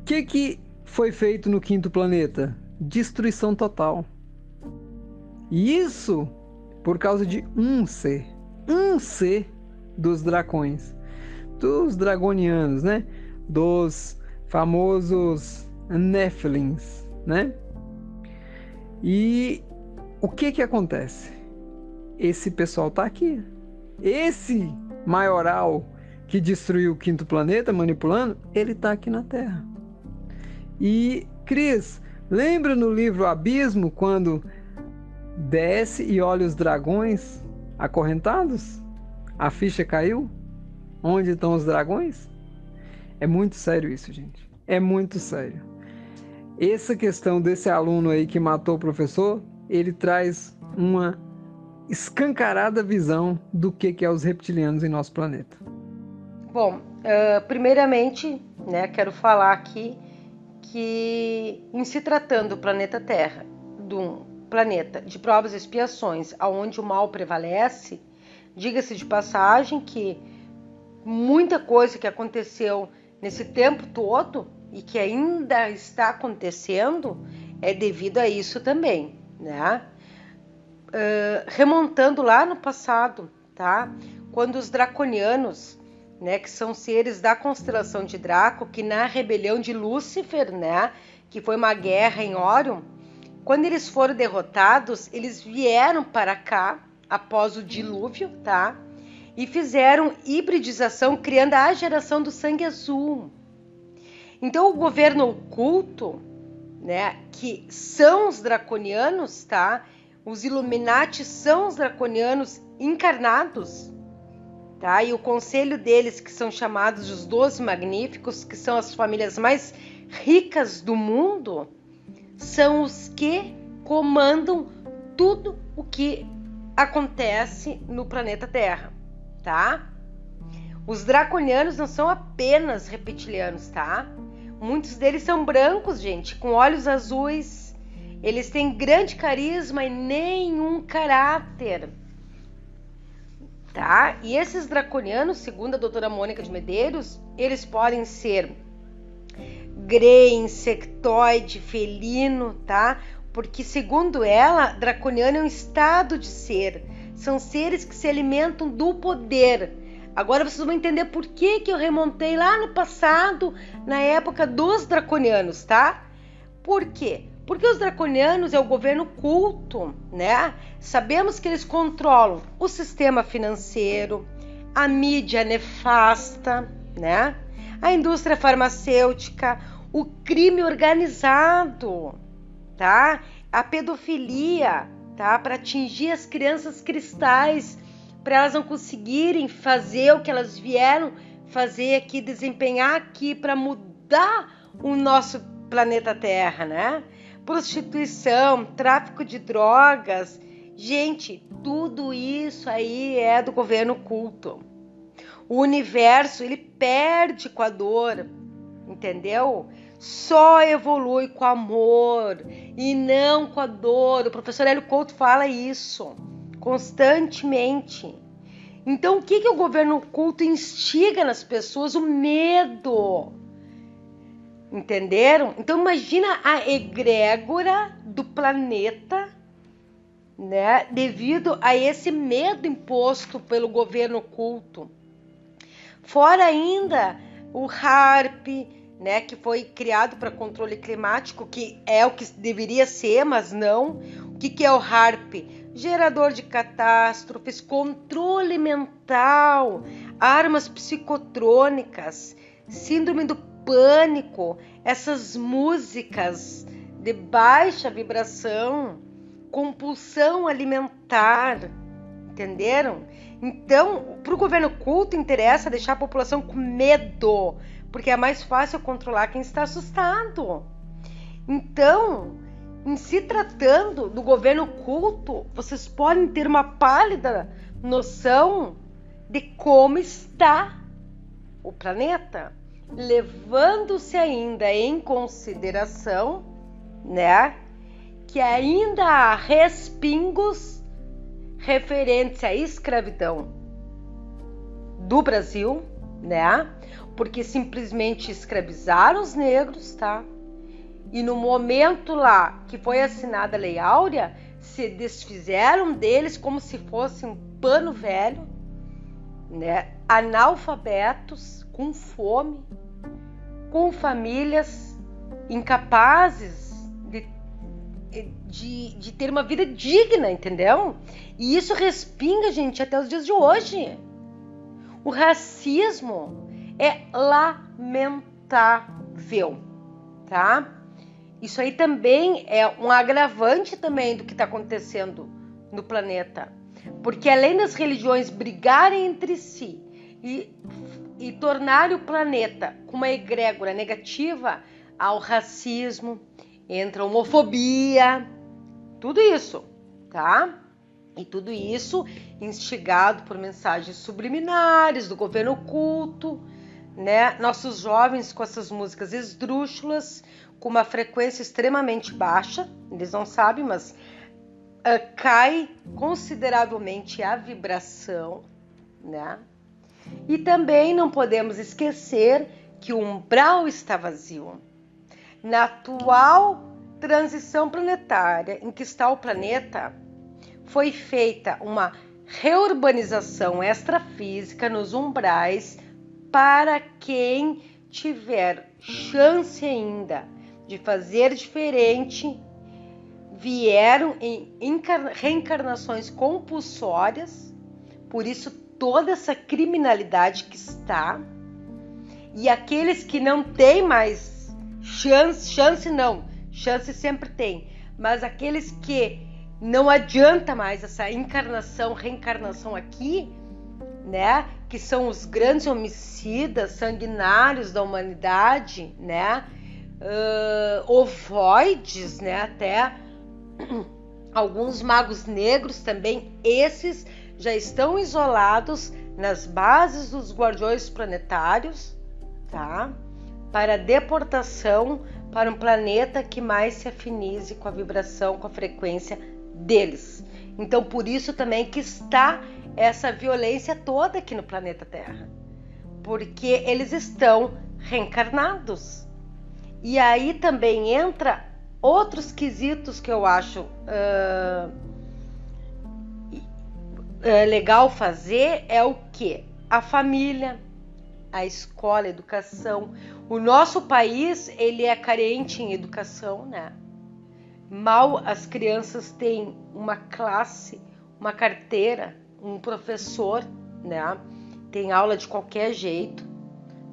O que foi feito no quinto planeta? Destruição total. E isso por causa de um ser dos dracões, dos dragonianos, né? Dos famosos Néfilins, né? E o que acontece? Esse pessoal tá aqui. Esse maioral que destruiu o quinto planeta manipulando, ele tá aqui na Terra. E, Cris, lembra no livro Abismo quando desce e olha os dragões acorrentados? A ficha caiu? Onde estão os dragões? É muito sério isso, gente. É muito sério. Essa questão desse aluno aí que matou o professor, ele traz uma escancarada visão do que é os reptilianos em nosso planeta. Bom, primeiramente, né, quero falar aqui que em se tratando do planeta Terra, de um planeta de provas e expiações, onde o mal prevalece, diga-se de passagem que muita coisa que aconteceu nesse tempo todo e que ainda está acontecendo é devido a isso também, né? Remontando lá no passado, tá? Quando os draconianos, né, que são seres da constelação de Draco, que na rebelião de Lúcifer, né, que foi uma guerra em Órion, quando eles foram derrotados, eles vieram para cá após o dilúvio, tá? E fizeram hibridização, criando a geração do sangue azul. Então o governo oculto, né, que são os draconianos, tá? Os Illuminati são os draconianos encarnados, tá? E o conselho deles, que são chamados os 12 Magníficos, que são as famílias mais ricas do mundo, são os que comandam tudo o que acontece no planeta Terra, tá? Os draconianos não são apenas reptilianos, tá? Muitos deles são brancos, gente, com olhos azuis. Eles têm grande carisma e nenhum caráter, tá? E esses draconianos, segundo a doutora Mônica de Medeiros, eles podem ser grey, insectoide, felino, tá? Porque, segundo ela, draconiano é um estado de ser. São seres que se alimentam do poder. Agora vocês vão entender por que eu remontei lá no passado, na época dos draconianos, tá? Por quê? Porque os draconianos é o governo culto, né? Sabemos que eles controlam o sistema financeiro, a mídia nefasta, né? A indústria farmacêutica, o crime organizado, tá? A pedofilia, tá? Para atingir as crianças cristais, para elas não conseguirem fazer o que elas vieram fazer aqui, desempenhar aqui para mudar o nosso planeta Terra, né? Prostituição, tráfico de drogas. Gente, tudo isso aí é do governo oculto. O universo, ele perde com a dor, entendeu? Só evolui com amor e não com a dor. O professor Hélio Couto fala isso constantemente. Então, o que o governo oculto instiga nas pessoas? O medo. Entenderam? Então, imagina a egrégora do planeta, né? Devido a esse medo imposto pelo governo oculto. Fora ainda o HAARP, né? Que foi criado para controle climático, que é o que deveria ser, mas não. O que é o HAARP? Gerador de catástrofes, controle mental, armas psicotrônicas, síndrome do pânico, essas músicas de baixa vibração, compulsão alimentar, entenderam? Então, para o governo oculto interessa deixar a população com medo, porque é mais fácil controlar quem está assustado. Então, em se tratando do governo oculto, vocês podem ter uma pálida noção de como está o planeta, levando-se ainda em consideração, né, que ainda há respingos referentes à escravidão do Brasil, né, porque simplesmente escravizaram os negros, tá? E no momento lá que foi assinada a Lei Áurea, se desfizeram deles como se fosse um pano velho, né? Analfabetos, com fome, com famílias incapazes de ter uma vida digna, entendeu? E isso respinga, gente, até os dias de hoje. O racismo é lamentável, tá? Isso aí também é um agravante também do que está acontecendo no planeta. Porque além das religiões brigarem entre si e tornarem o planeta com uma egrégora negativa, há o racismo, entra a homofobia, tudo isso, tá? E tudo isso instigado por mensagens subliminares do governo oculto, né? Nossos jovens com essas músicas esdrúxulas, com uma frequência extremamente baixa, eles não sabem, mas cai consideravelmente a vibração, né? E também não podemos esquecer que o umbral está vazio. Na atual transição planetária em que está o planeta, foi feita uma reurbanização extrafísica nos umbrais para quem tiver chance ainda de fazer diferente, vieram em reencarnações compulsórias, por isso toda essa criminalidade que está, e aqueles que não têm mais chance sempre tem, mas aqueles que não adianta mais essa encarnação, reencarnação aqui, né, que são os grandes homicidas sanguinários da humanidade, né, ovoides, né, até alguns magos negros também, esses já estão isolados nas bases dos guardiões planetários, tá? Para deportação para um planeta que mais se afinize com a vibração, com a frequência deles. Então, por isso também que está essa violência toda aqui no planeta Terra, porque eles estão reencarnados. E aí também entra outros quesitos que eu acho legal fazer, é o que? A família, a escola, a educação. O nosso país, ele é carente em educação, né? Mal as crianças têm uma classe, uma carteira, um professor, né? Tem aula de qualquer jeito.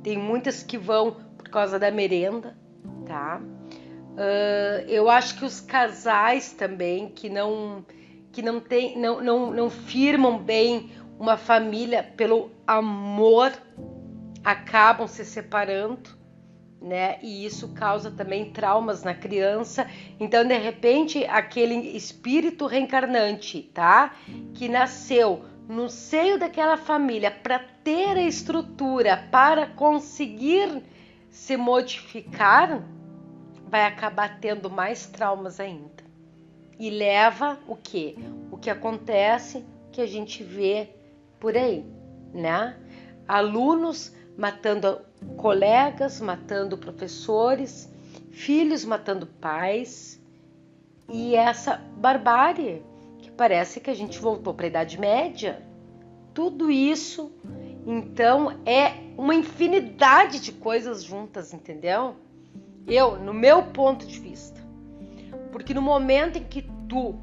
Tem muitas que vão por causa da merenda, tá? Eu acho que os casais também que não firmam bem uma família pelo amor, acabam se separando, né? E isso causa também traumas na criança. Então, de repente, aquele espírito reencarnante, tá? Que nasceu no seio daquela família para ter a estrutura para conseguir se modificar, vai acabar tendo mais traumas ainda. E leva o quê? O que acontece, que a gente vê por aí, né? Alunos matando colegas, matando professores, filhos matando pais, e essa barbárie que parece que a gente voltou para a Idade Média. Tudo isso, então, é uma infinidade de coisas juntas, entendeu? No meu ponto de vista, porque no momento em que tu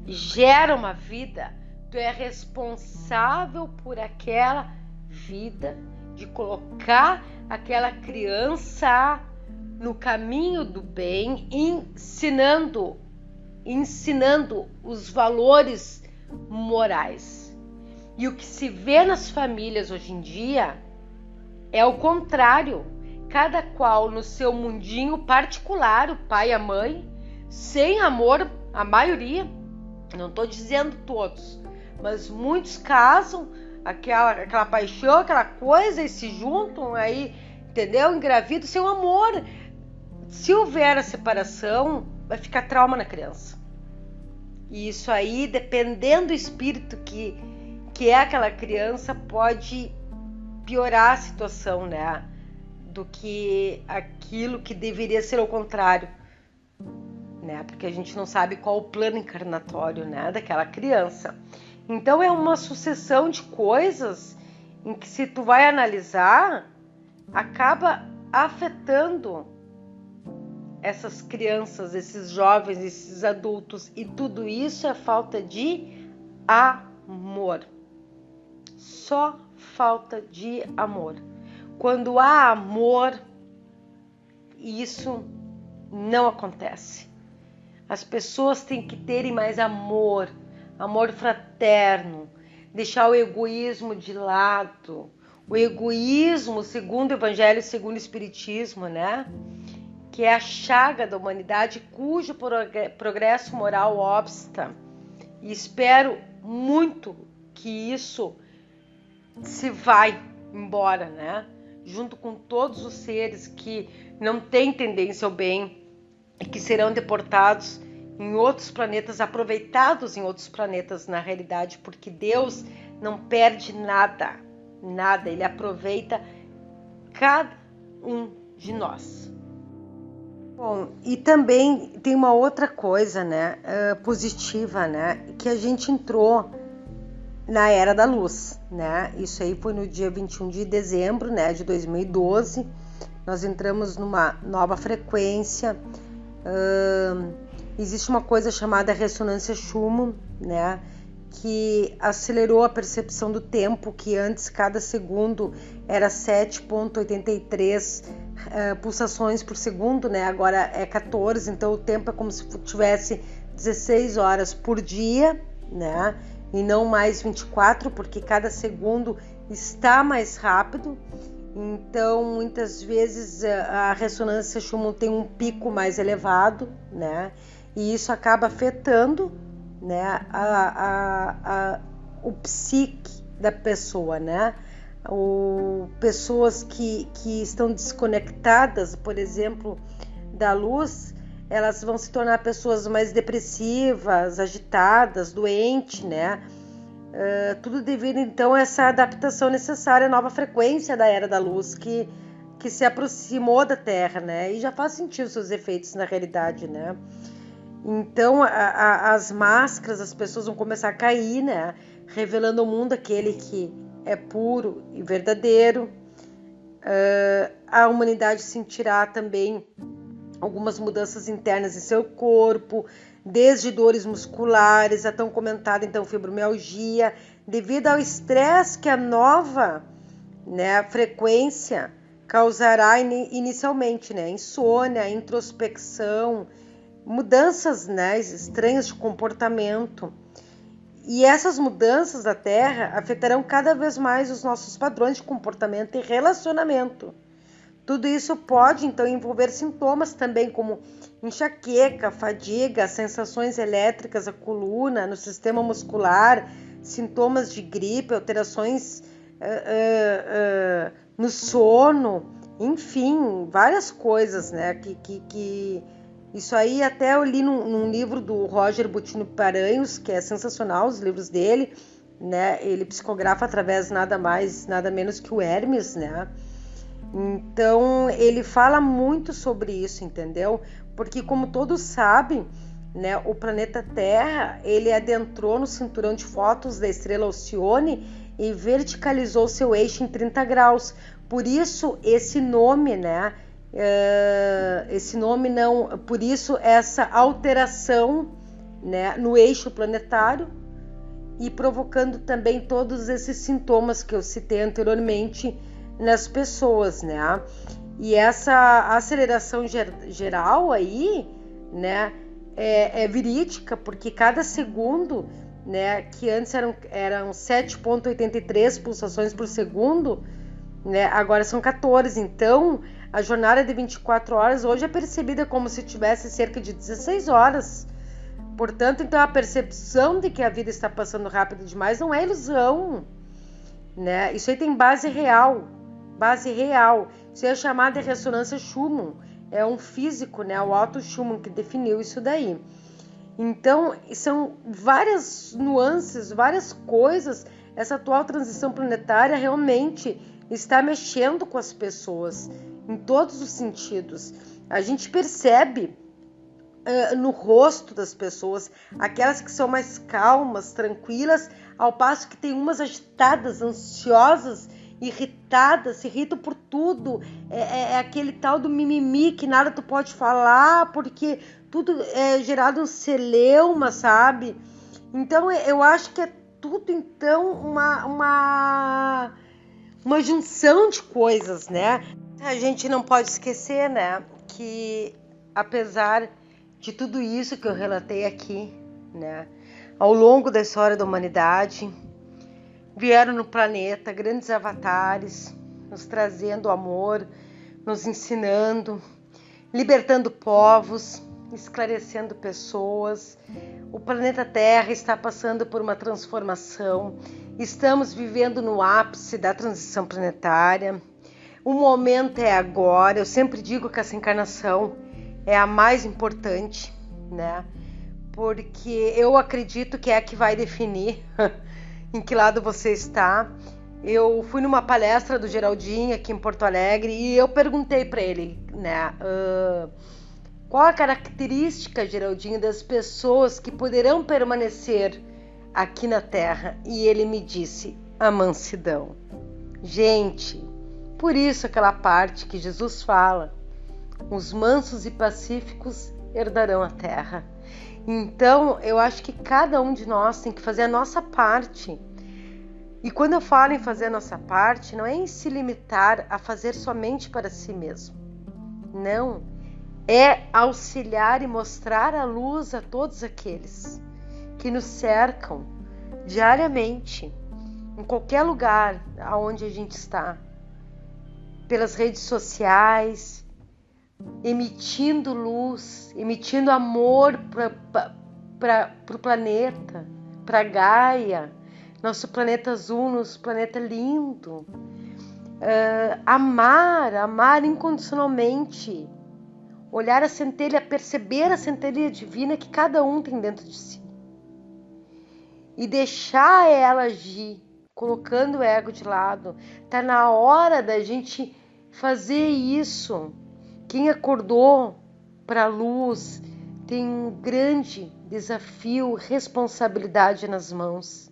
gera uma vida, tu é responsável por aquela vida, de colocar aquela criança no caminho do bem, ensinando os valores morais. E o que se vê nas famílias hoje em dia é o contrário. Cada qual no seu mundinho particular, o pai e a mãe, sem amor, a maioria, não estou dizendo todos, mas muitos casam, aquela paixão, aquela coisa, e se juntam aí, entendeu? Engravidam sem o amor. Se houver a separação, vai ficar trauma na criança. E isso aí, dependendo do espírito que é aquela criança, pode piorar a situação, né? Do que aquilo que deveria ser o contrário, né? Porque a gente não sabe qual o plano encarnatório, né, daquela criança. Então é uma sucessão de coisas em que, se tu vai analisar, acaba afetando essas crianças, esses jovens, esses adultos, e tudo isso é falta de amor. Só falta de amor. Quando há amor, isso não acontece. As pessoas têm que terem mais amor, amor fraterno, deixar o egoísmo de lado. O egoísmo, segundo o Evangelho, segundo o Espiritismo, né? Que é a chaga da humanidade, cujo progresso moral obsta. E espero muito que isso se vai embora, né? Junto com todos os seres que não têm tendência ao bem e que serão deportados em outros planetas, aproveitados em outros planetas, na realidade, porque Deus não perde nada, Ele aproveita cada um de nós. Bom, e também tem uma outra coisa, né, positiva, né, que a gente entrou na Era da Luz, né? Isso aí foi no dia 21 de dezembro, né, de 2012. Nós entramos numa nova frequência. Existe uma coisa chamada ressonância Schumann, né, que acelerou a percepção do tempo, que antes cada segundo era 7,83 pulsações por segundo, né? Agora é 14, então o tempo é como se tivesse 16 horas por dia, né? E não mais 24, porque cada segundo está mais rápido. Então, muitas vezes a ressonância Schumann tem um pico mais elevado, né? E isso acaba afetando, né, o psique da pessoa, né? Pessoas que estão desconectadas, por exemplo, da luz, elas vão se tornar pessoas mais depressivas, agitadas, doentes, né? Tudo devido, então, a essa adaptação necessária à nova frequência da Era da Luz, que se aproximou da Terra, né? E já faz sentir os seus efeitos na realidade, né? Então, as máscaras, as pessoas vão começar a cair, né? Revelando ao mundo aquele que é puro e verdadeiro. A humanidade sentirá também algumas mudanças internas em seu corpo, desde dores musculares a tão comentada, então, fibromialgia, devido ao estresse que a nova, né, frequência causará inicialmente, né? Insônia, introspecção, mudanças, né, estranhas de comportamento. E essas mudanças da Terra afetarão cada vez mais os nossos padrões de comportamento e relacionamento. Tudo isso pode, então, envolver sintomas também como enxaqueca, fadiga, sensações elétricas na coluna, no sistema muscular, sintomas de gripe, alterações no sono, enfim, várias coisas, né? Que isso aí até eu li num livro do Roger Bottino Paranhos, que é sensacional, os livros dele, né? Ele psicografa através nada mais, nada menos que o Hermes, né? Então ele fala muito sobre isso, entendeu? Porque como todos sabem, né, o planeta Terra, ele adentrou no cinturão de fótons da estrela Alcione e verticalizou seu eixo em 30 graus. Por isso esse nome, né? Por isso essa alteração, né, no eixo planetário e provocando também todos esses sintomas que eu citei anteriormente nas pessoas, né? E essa aceleração geral aí, né, é verídica, porque cada segundo, né, que antes eram 7,83 pulsações por segundo, né, agora são 14. Então, a jornada de 24 horas hoje é percebida como se tivesse cerca de 16 horas. Portanto, então a percepção de que a vida está passando rápido demais não é ilusão, né? Isso aí tem base real. Isso é chamada de ressonância Schumann. É um físico, né, o Otto Schumann, que definiu isso daí. Então, são várias nuances, várias coisas. Essa atual transição planetária realmente está mexendo com as pessoas em todos os sentidos. A gente percebe no rosto das pessoas, aquelas que são mais calmas, tranquilas, ao passo que tem umas agitadas, ansiosas, irritadas, se irritam por tudo. É aquele tal do mimimi que nada tu pode falar, porque tudo é gerado um celeuma, sabe? Então eu acho que é tudo então uma junção de coisas, né? A gente não pode esquecer, né, que apesar de tudo isso que eu relatei aqui, né, ao longo da história da humanidade, vieram no planeta grandes avatares, nos trazendo amor, nos ensinando, libertando povos, esclarecendo pessoas. O planeta Terra está passando por uma transformação. Estamos vivendo no ápice da transição planetária. O momento é agora. Eu sempre digo que essa encarnação é a mais importante, né? Porque eu acredito que é a que vai definir em que lado você está. Eu fui numa palestra do Geraldinho aqui em Porto Alegre e eu perguntei para ele, né? Qual a característica, Geraldinho, das pessoas que poderão permanecer aqui na Terra? E ele me disse: a mansidão. Gente, por isso aquela parte que Jesus fala: os mansos e pacíficos herdarão a terra. Então, eu acho que cada um de nós tem que fazer a nossa parte. E quando eu falo em fazer a nossa parte, não é em se limitar a fazer somente para si mesmo. Não. É auxiliar e mostrar a luz a todos aqueles que nos cercam diariamente, em qualquer lugar aonde a gente está, pelas redes sociais, emitindo luz, emitindo amor para o planeta, para Gaia, nosso planeta azul, nosso planeta lindo. Amar incondicionalmente, olhar a centelha, perceber a centelha divina que cada um tem dentro de si e deixar ela agir, colocando o ego de lado. Tá na hora da gente fazer isso. Quem acordou para a luz tem um grande desafio, responsabilidade nas mãos.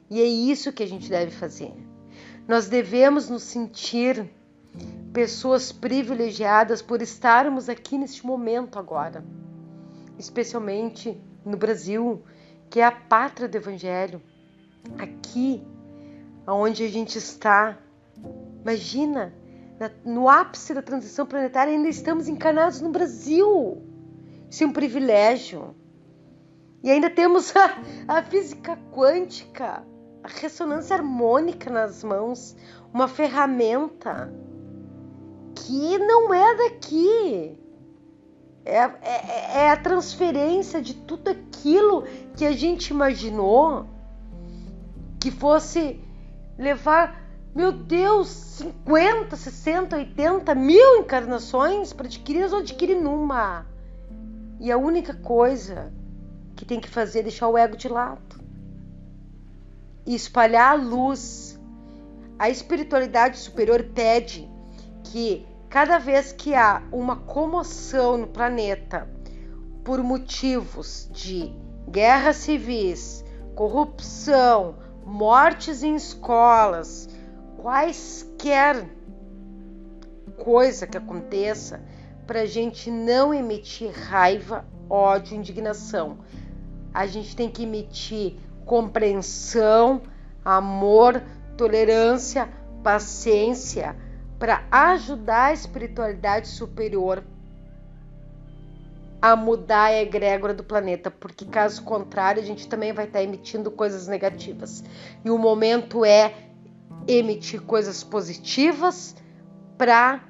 E é isso que a gente deve fazer. Nós devemos nos sentir pessoas privilegiadas por estarmos aqui neste momento agora, especialmente no Brasil, que é a pátria do Evangelho. Aqui, onde a gente está, imagina, no ápice da transição planetária, ainda estamos encarnados no Brasil. Isso é um privilégio. E ainda temos a física quântica, a ressonância harmônica nas mãos, uma ferramenta que não é daqui. É a transferência de tudo aquilo que a gente imaginou que fosse levar, meu Deus, 50, 60, 80 mil encarnações para adquirir, nós vamos adquirir numa. E a única coisa que tem que fazer é deixar o ego de lado e espalhar a luz. A espiritualidade superior pede que cada vez que há uma comoção no planeta por motivos de guerras civis, corrupção, mortes em escolas, quaisquer coisa que aconteça, para a gente não emitir raiva, ódio, indignação. A gente tem que emitir compreensão, amor, tolerância, paciência, para ajudar a espiritualidade superior a mudar a egrégora do planeta, porque caso contrário a gente também vai estar emitindo coisas negativas. E o momento é emitir coisas positivas para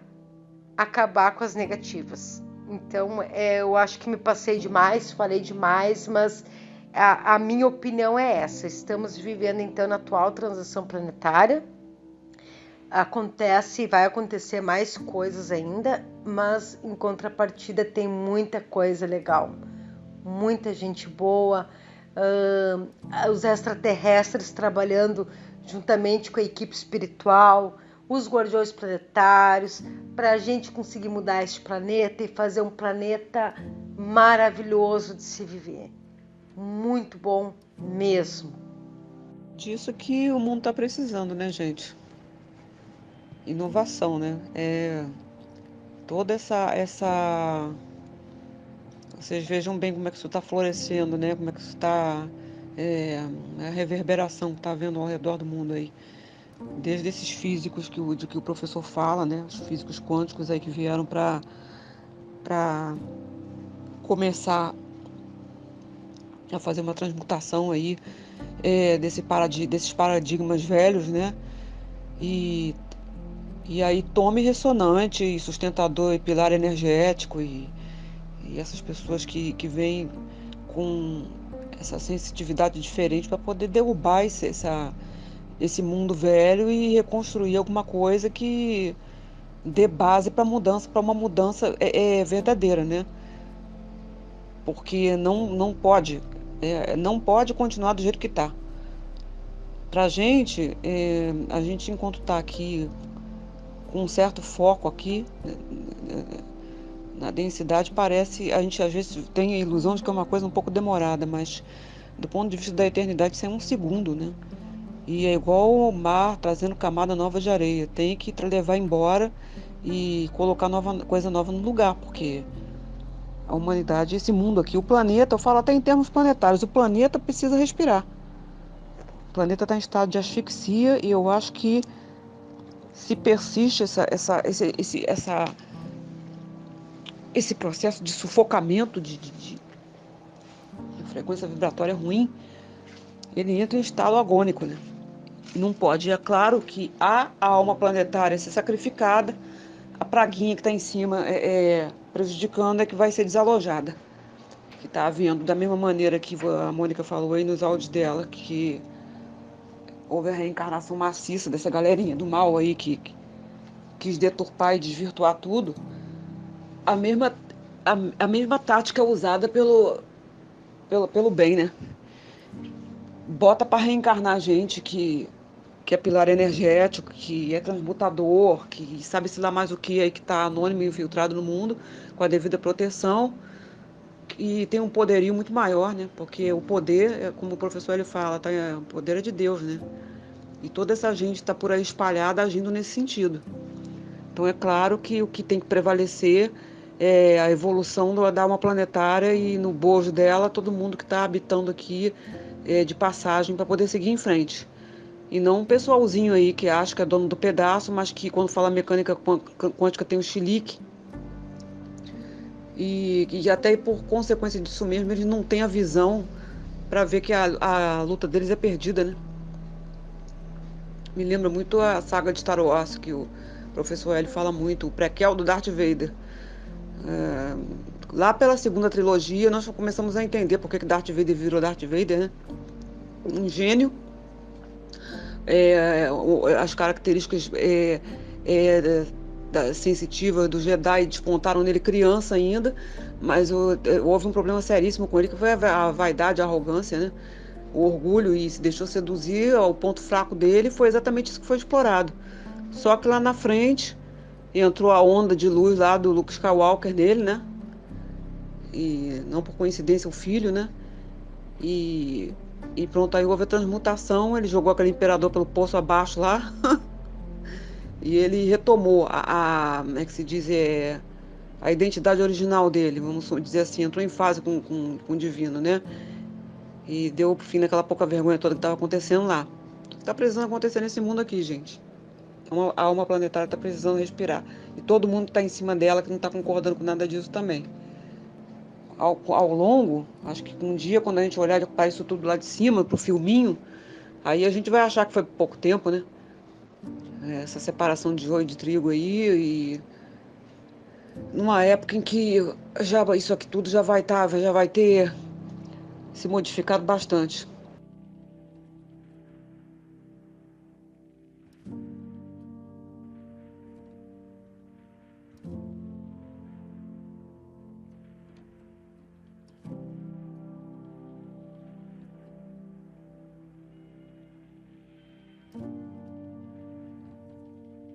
acabar com as negativas. Então, eu acho que me passei demais, falei demais, mas a minha opinião é essa. Estamos vivendo, então, na atual transição planetária. Acontece e vai acontecer mais coisas ainda, mas em contrapartida tem muita coisa legal, muita gente boa, os extraterrestres trabalhando juntamente com a equipe espiritual, os guardiões planetários, para a gente conseguir mudar este planeta e fazer um planeta maravilhoso de se viver. Muito bom mesmo. Disso que o mundo está precisando, né, gente? Inovação, né? Toda essa... Vocês vejam bem como é que isso está florescendo, né? Como é que isso está... a reverberação que está havendo ao redor do mundo aí. Desde esses físicos de que o professor fala, né? Os físicos quânticos aí que vieram para começar a fazer uma transmutação aí desses paradigmas velhos, né? E aí tome ressonante e sustentador e pilar energético e essas pessoas que vêm com essa sensitividade diferente para poder derrubar esse mundo velho e reconstruir alguma coisa que dê base para uma mudança verdadeira, né? Porque não pode continuar do jeito que está. Pra gente, a gente enquanto está aqui com um certo foco aqui na densidade, a gente às vezes tem a ilusão de que é uma coisa um pouco demorada, mas do ponto de vista da eternidade isso é um segundo, né? E é igual o mar trazendo camada nova de areia, tem que levar embora e colocar coisa nova no lugar, porque a humanidade, esse mundo aqui, o planeta, eu falo até em termos planetários, o planeta precisa respirar. O planeta está em estado de asfixia e eu acho que se persiste esse processo de sufocamento, de frequência vibratória ruim, ele entra em estado agônico, né? E não pode. É claro que a alma planetária ser sacrificada, a praguinha que está em cima prejudicando é que vai ser desalojada. Que está havendo, da mesma maneira que a Mônica falou aí nos áudios dela, que houve a reencarnação maciça dessa galerinha do mal aí que quis deturpar e desvirtuar tudo. A mesma tática usada pelo bem, né? Bota para reencarnar gente que é pilar energético, que é transmutador, que sabe-se lá mais o que aí, que está anônimo e infiltrado no mundo, com a devida proteção, e tem um poderio muito maior, né? Porque o poder, como o professor ele fala, o poder é de Deus, né? E toda essa gente está por aí espalhada agindo nesse sentido. Então é claro que o que tem que prevalecer é a evolução da alma planetária e no bojo dela todo mundo que está habitando aqui de passagem para poder seguir em frente. E não um pessoalzinho aí que acha que é dono do pedaço, mas que quando fala mecânica quântica tem um chilique. E até por consequência disso mesmo, eles não têm a visão para ver que a luta deles é perdida, né? Me lembra muito a saga de Star Wars, que o professor L fala muito, o prequel do Darth Vader. Lá pela segunda trilogia, nós começamos a entender por que Darth Vader virou Darth Vader, né? Um gênio. As características sensitivas do Jedi despontaram nele criança ainda, mas houve um problema seríssimo com ele, que foi a vaidade, a arrogância, né? o orgulho e se deixou seduzir, o ponto fraco dele foi exatamente isso que foi explorado. Só que lá na frente entrou a onda de luz lá do Luke Skywalker nele, né? E não por coincidência o filho, né? E, e pronto, aí houve a transmutação, ele jogou aquele imperador pelo poço abaixo lá e ele retomou como é que se diz, a identidade original dele, vamos dizer assim, entrou em fase com o divino, né? E deu fim naquela pouca vergonha toda que estava acontecendo lá. O que está precisando acontecer nesse mundo aqui, gente? A alma planetária está precisando respirar. E todo mundo está em cima dela que não está concordando com nada disso também. Ao longo, acho que um dia, quando a gente olhar para isso tudo lá de cima, pro filminho, aí a gente vai achar que foi pouco tempo, né? Essa separação de joio e de trigo aí, e numa época em que já isso aqui tudo já vai ter se modificado bastante.